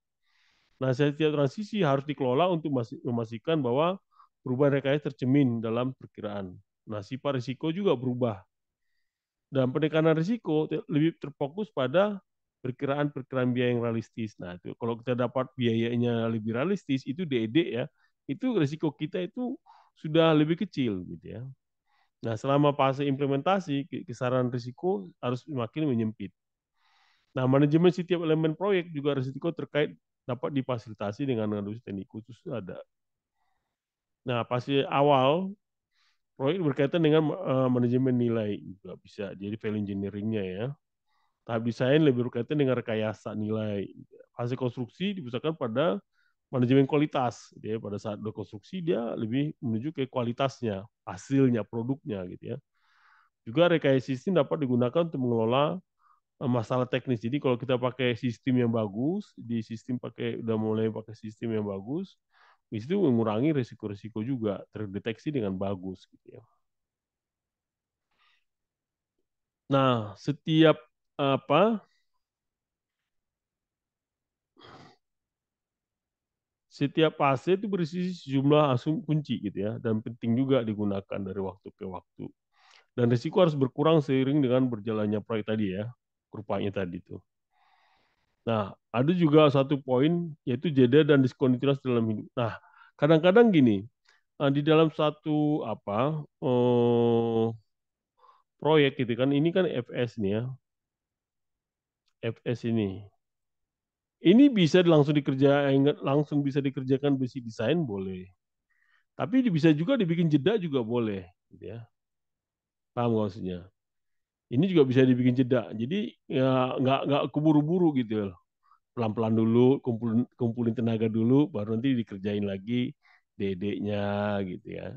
Nah, setiap transisi harus dikelola untuk memastikan bahwa perubahan rekayasa tercermin dalam perkiraan. Nah, sifat risiko juga berubah. Dan penekanan risiko lebih terfokus pada perkiraan-perkiraan biaya yang realistis. Nah, itu kalau kita dapat biayanya lebih realistis, itu DED ya, itu risiko kita itu sudah lebih kecil gitu ya. Nah, selama fase implementasi, kisaran risiko harus semakin menyempit. Nah, manajemen setiap elemen proyek juga risiko terkait dapat difasilitasi dengan reduksi teknik khusus ada. Nah, fase awal proyek berkaitan dengan manajemen nilai juga bisa jadi value engineering-nya ya. Tahap desain lebih berkaitan dengan rekayasa nilai. Fase konstruksi dipusatkan pada manajemen kualitas. Gitu ya. Pada saat konstruksi dia lebih menuju ke kualitasnya, hasilnya, produknya gitu ya. Juga rekayasa sistem dapat digunakan untuk mengelola masalah teknis. Jadi kalau kita pakai sistem yang bagus, di sistem udah mulai pakai sistem yang bagus, itu mengurangi risiko-risiko juga terdeteksi dengan bagus gitu ya. Nah, setiap fase itu berisi sejumlah asum kunci gitu ya, dan penting juga digunakan dari waktu ke waktu. Dan risiko harus berkurang seiring dengan berjalannya proyek tadi ya, kurvanya tadi itu. Nah, ada juga satu poin yaitu jeda dan diskontinuitas dalam hidup. Nah, kadang-kadang gini, di dalam satu proyek gitu kan, ini kan FS nih ya, FS ini. Ini bisa langsung bisa dikerjakan basic design boleh. Tapi bisa juga dibikin jeda juga boleh, gitu ya. Paham nggak maksudnya? Ini juga bisa dibikin jeda. Jadi ya nggak keburu-buru gitu loh. Pelan-pelan dulu, kumpulin tenaga dulu, baru nanti dikerjain lagi DD-nya gitu ya.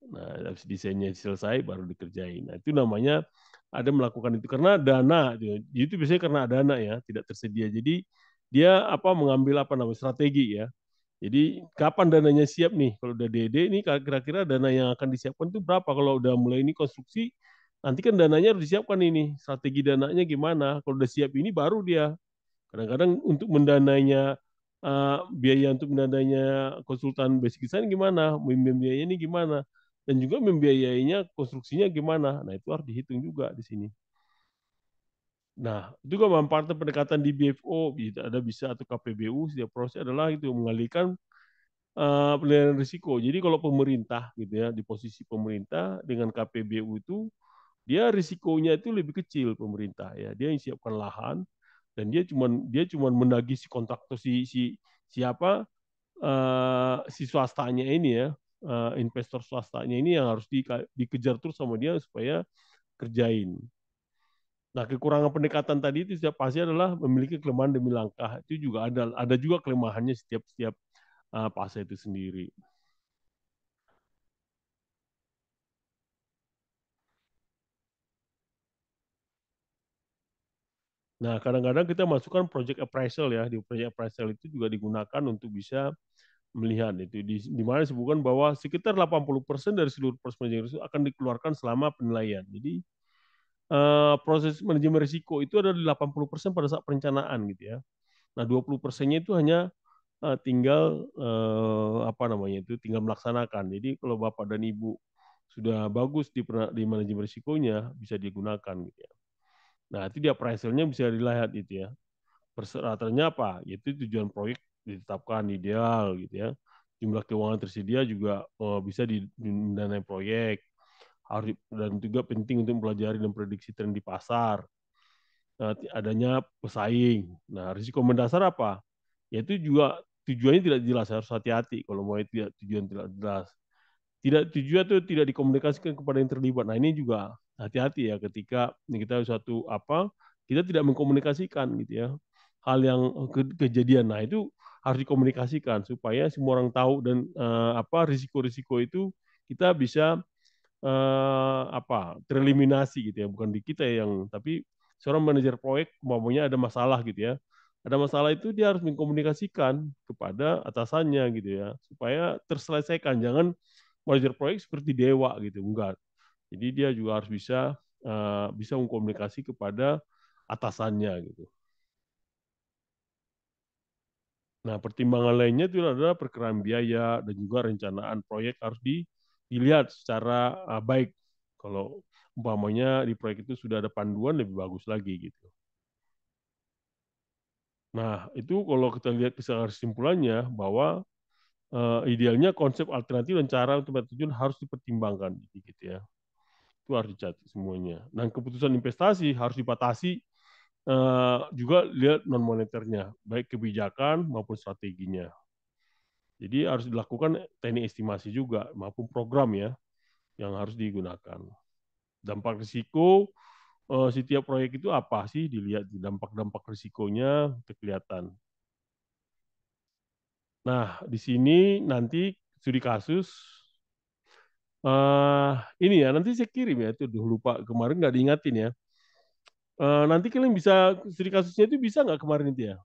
Nah, habis desainnya selesai baru dikerjain. Nah, itu namanya ada melakukan itu karena dana gitu. Itu biasanya karena dana ya, tidak tersedia. Jadi dia mengambil namanya strategi ya. Jadi kapan dananya siap nih? Kalau udah DD ini kira-kira dana yang akan disiapkan itu berapa? Kalau udah mulai ini konstruksi, nanti kan dananya harus disiapkan ini. Strategi dananya gimana? Kalau udah siap ini baru dia. Kadang-kadang untuk mendanainya biaya untuk mendanainya konsultan basic design gimana? Membiayainya ini gimana? Dan juga membiayainya konstruksinya gimana? Nah, itu harus dihitung juga di sini. Nah, itu juga manfaat pendekatan di BFO, bisa atau KPBU, setiap proses adalah itu mengalihkan penilaian risiko. Jadi kalau pemerintah gitu ya, di posisi pemerintah dengan KPBU itu dia risikonya itu lebih kecil pemerintah ya. Dia yang siapkan lahan dan dia cuman menagih si kontraktor siapa si swastanya ini ya, investor swastanya ini yang harus dikejar terus sama dia supaya kerjain. Nah, kekurangan pendekatan tadi itu setiap pasti adalah memiliki kelemahan demi langkah. Itu juga ada juga kelemahannya setiap setiap fase itu sendiri. Nah, kadang-kadang kita masukkan project appraisal ya. Di project appraisal itu juga digunakan untuk bisa melihat itu di mana disebutkan bahwa sekitar 80% dari seluruh proses manajemen risiko akan dikeluarkan selama penilaian. Jadi proses manajemen risiko itu ada di 80% pada saat perencanaan gitu ya. Nah, 20%-nya itu hanya tinggal apa namanya itu tinggal melaksanakan. Jadi kalau Bapak dan Ibu sudah bagus di manajemen risikonya bisa digunakan gitu ya. Nah, itu dia appraisalnya bisa dilihat itu ya. Persyaratannya apa? Yaitu tujuan proyek ditetapkan ideal gitu ya. Jumlah keuangan tersedia juga bisa mendanai proyek. Dan juga penting untuk mempelajari dan prediksi tren di pasar. Adanya pesaing. Nah, risiko mendasar apa? Yaitu juga tujuannya tidak jelas, harus hati-hati kalau mau tidak tujuan tidak jelas. Tidak tujuan itu tidak dikomunikasikan kepada yang terlibat. Nah, ini juga hati-hati ya ketika kita suatu apa kita tidak mengkomunikasikan gitu ya hal yang kejadian. Nah, itu harus dikomunikasikan supaya semua orang tahu dan apa risiko-risiko itu kita bisa apa tereliminasi gitu ya, bukan di kita yang tapi seorang manajer proyek umpamanya ada masalah gitu ya, ada masalah itu dia harus mengkomunikasikan kepada atasannya gitu ya supaya terselesaikan. Jangan manajer proyek seperti dewa gitu, enggak. Jadi dia juga harus bisa mengkomunikasi kepada atasannya gitu. Nah, pertimbangan lainnya itu adalah perkiraan biaya dan juga rencanaan proyek harus dilihat secara baik. Kalau umpamanya di proyek itu sudah ada panduan lebih bagus lagi gitu. Nah, itu kalau kita lihat kesimpulannya bahwa idealnya konsep alternatif dan cara untuk tujuan harus dipertimbangkan gitu ya. Itu harus dicatat semuanya. Dan keputusan investasi harus dibatasi juga lihat non moneternya, baik kebijakan maupun strateginya. Jadi harus dilakukan teknik estimasi juga maupun program ya yang harus digunakan. Dampak risiko setiap proyek itu apa sih, dilihat di dampak-dampak risikonya kelihatan. Nah, di sini nanti studi kasus ini ya nanti saya kirim ya, itu lupa kemarin nggak diingatin ya. Nanti kalian bisa studi kasusnya itu bisa nggak kemarin itu ya.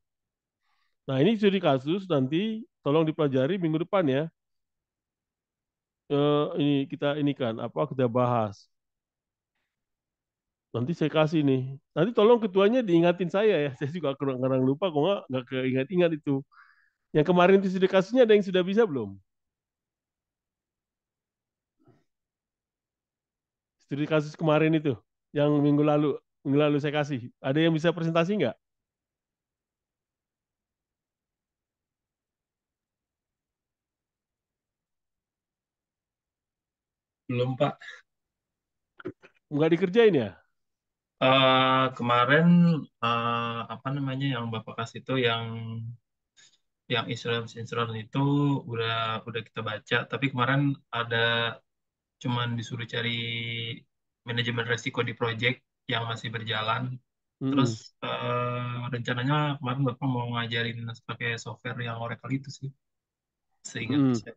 Nah, ini studi kasus nanti tolong dipelajari minggu depan ya. Ini ini kan apa kita bahas. Nanti saya kasih nih. Nanti tolong ketuanya diingatin saya ya. Saya juga kadang-kadang lupa kok nggak keingat-ingat itu. Yang kemarin itu studi kasusnya ada yang sudah bisa belum? Studi kasus kemarin itu yang minggu lalu saya kasih. Ada yang bisa presentasi nggak? Belum, Pak. Nggak dikerjain ya? Kemarin apa namanya yang Bapak kasih itu yang insurance itu udah kita baca. Tapi kemarin ada cuman disuruh cari manajemen resiko di project yang masih berjalan. Terus Mm-mm. rencananya kemarin Bapak mau ngajarin pakai software yang Oracle itu sih, seingat Mm-mm. saya.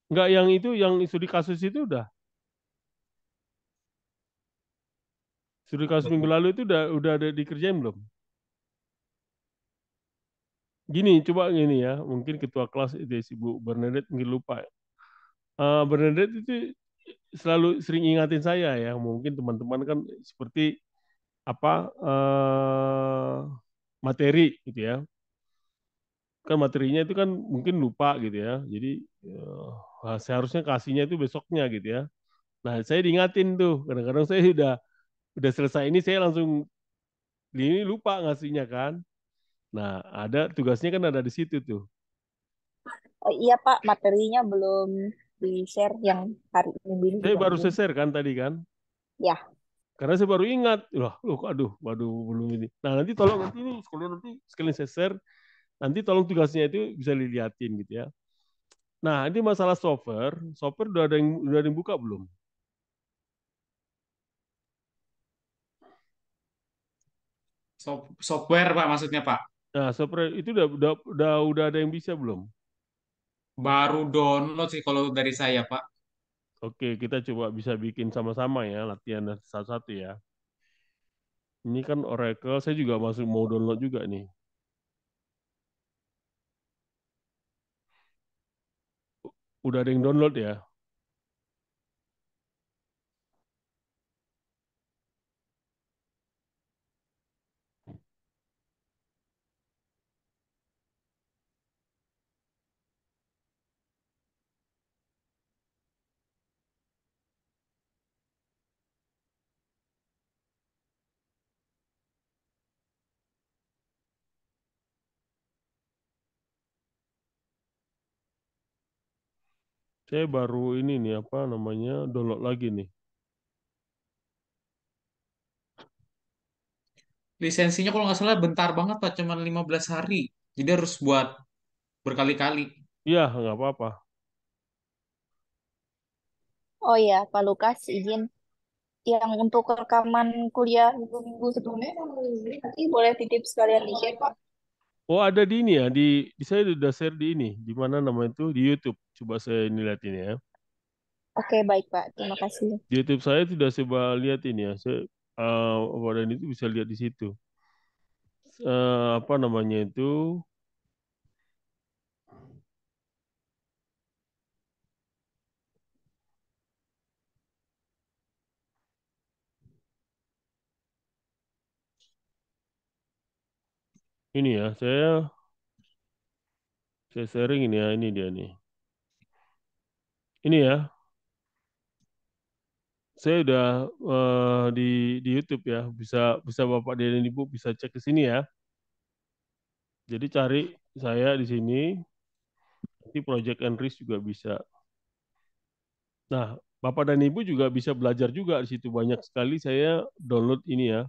Nggak yang itu, yang studi kasus itu udah. Studi kasus minggu Belum. lalu itu udah ada dikerjain belum? Gini, coba gini ya. Mungkin ketua kelas itu si Bu Bernadette mungkin lupa. Bernadette itu selalu sering ingatin saya ya. Mungkin teman-teman kan seperti apa materi gitu ya. Kan materinya itu kan mungkin lupa gitu ya. Jadi seharusnya kasihnya itu besoknya gitu ya. Nah, saya diingatin tuh. Kadang-kadang saya udah selesai ini saya langsung ini lupa ngasihnya kan. Nah, ada tugasnya kan ada di situ tuh. Oh iya Pak, materinya belum di-share yang hari minggu ini Saya juga baru belum. share kan tadi kan. Ya, Karena saya baru ingat, wah, loh, aduh, waduh, belum ini. Nah, nanti tolong nanti ini, kalau nanti sekalian saya share, nanti tolong tugasnya itu bisa dilihatin gitu ya. Nah, ini masalah software udah ada yang buka belum? Software Pak maksudnya Pak. Nah, software itu udah ada yang bisa belum? Baru download sih kalau dari saya Pak. Oke, kita coba bisa bikin sama-sama ya, latihan satu-satu ya. Ini kan Oracle, saya juga masuk mau download juga nih. Udah ada yang download ya? Saya baru ini nih, apa namanya, download lagi nih. Lisensinya kalau nggak salah bentar banget Pak, cuma 15 hari. Jadi harus buat berkali-kali. Iya, nggak apa-apa. oh ya Pak Lukas izin yang untuk rekaman kuliah minggu-minggu sebelumnya nanti boleh titip sekalian di-share Pak. Oh, ada di ini ya, di saya udah share di ini, di mana namanya itu di YouTube. Coba saya ini lihat ini ya. Oke, baik Pak. Terima kasih. Di YouTube saya sudah coba lihat ini ya. Saya dan itu bisa lihat di situ. Apa namanya itu? Ini ya, saya sharing ini ya, ini dia nih. Ini ya, saya udah di YouTube ya, bisa bisa Bapak dan Ibu bisa cek ke sini ya. Jadi cari saya di sini, nanti Project and Risk juga bisa. Nah, Bapak dan Ibu juga bisa belajar juga di situ. Banyak sekali saya download ini ya,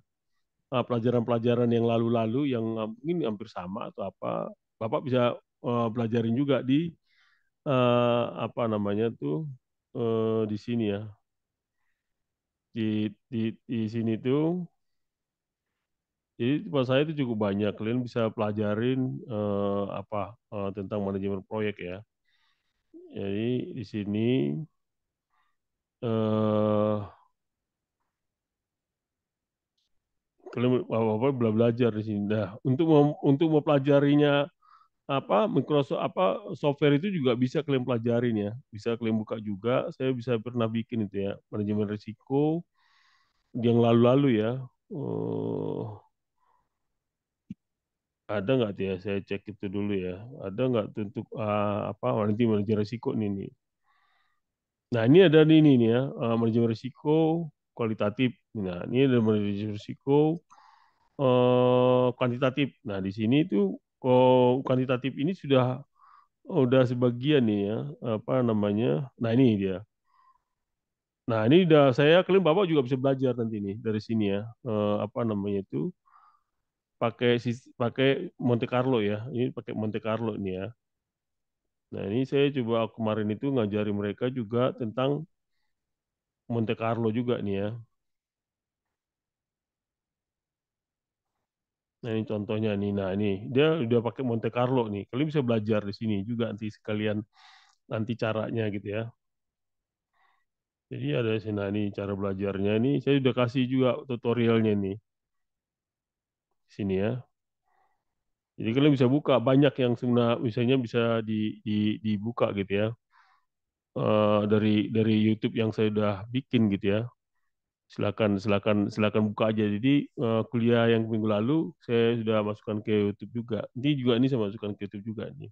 pelajaran-pelajaran yang lalu-lalu yang mungkin hampir sama atau apa. Bapak bisa belajarin juga di apa namanya tuh di sini ya. Di sini tuh jadi tempat saya itu cukup banyak. Kalian bisa pelajarin tentang manajemen proyek ya. Jadi di sini eh kalian belajar di sini. Nah, untuk mempelajarinya Microsoft software itu juga bisa kalian pelajarin ya. Bisa kalian buka juga. Saya bisa pernah bikin itu ya, manajemen risiko yang lalu-lalu ya. Oh, ada nggak tuh ya? Saya cek itu dulu ya. Ada nggak tuh untuk nanti manajemen risiko nih. Nah, ini ada ini nih ya, manajemen risiko kualitatif. Nah, ini ada manajemen risiko kuantitatif. Nah, di sini tuh kuantitatif ini udah sebagian nih ya, apa namanya. Nah, ini dia. Nah, ini udah saya klaim Bapak juga bisa belajar nanti nih dari sini ya. Apa namanya itu pakai Monte Carlo ya. Ini pakai Monte Carlo ini ya. Nah, ini saya coba kemarin itu ngajari mereka juga tentang Monte Carlo juga nih ya. Nah, ini contohnya nih. Nah, ini dia udah pakai Monte Carlo nih. Kalian bisa belajar di sini juga nanti sekalian nanti caranya gitu ya. Jadi ada sini nah, ini cara belajarnya nih. Saya udah kasih juga tutorialnya nih. Sini ya. Jadi kalian bisa buka banyak yang sebenarnya misalnya bisa dibuka gitu ya. Dari YouTube yang saya udah bikin gitu ya. Silakan silakan silakan buka aja. Jadi kuliah yang minggu lalu saya sudah masukkan ke YouTube juga. Nanti juga ini saya masukkan ke YouTube juga nih.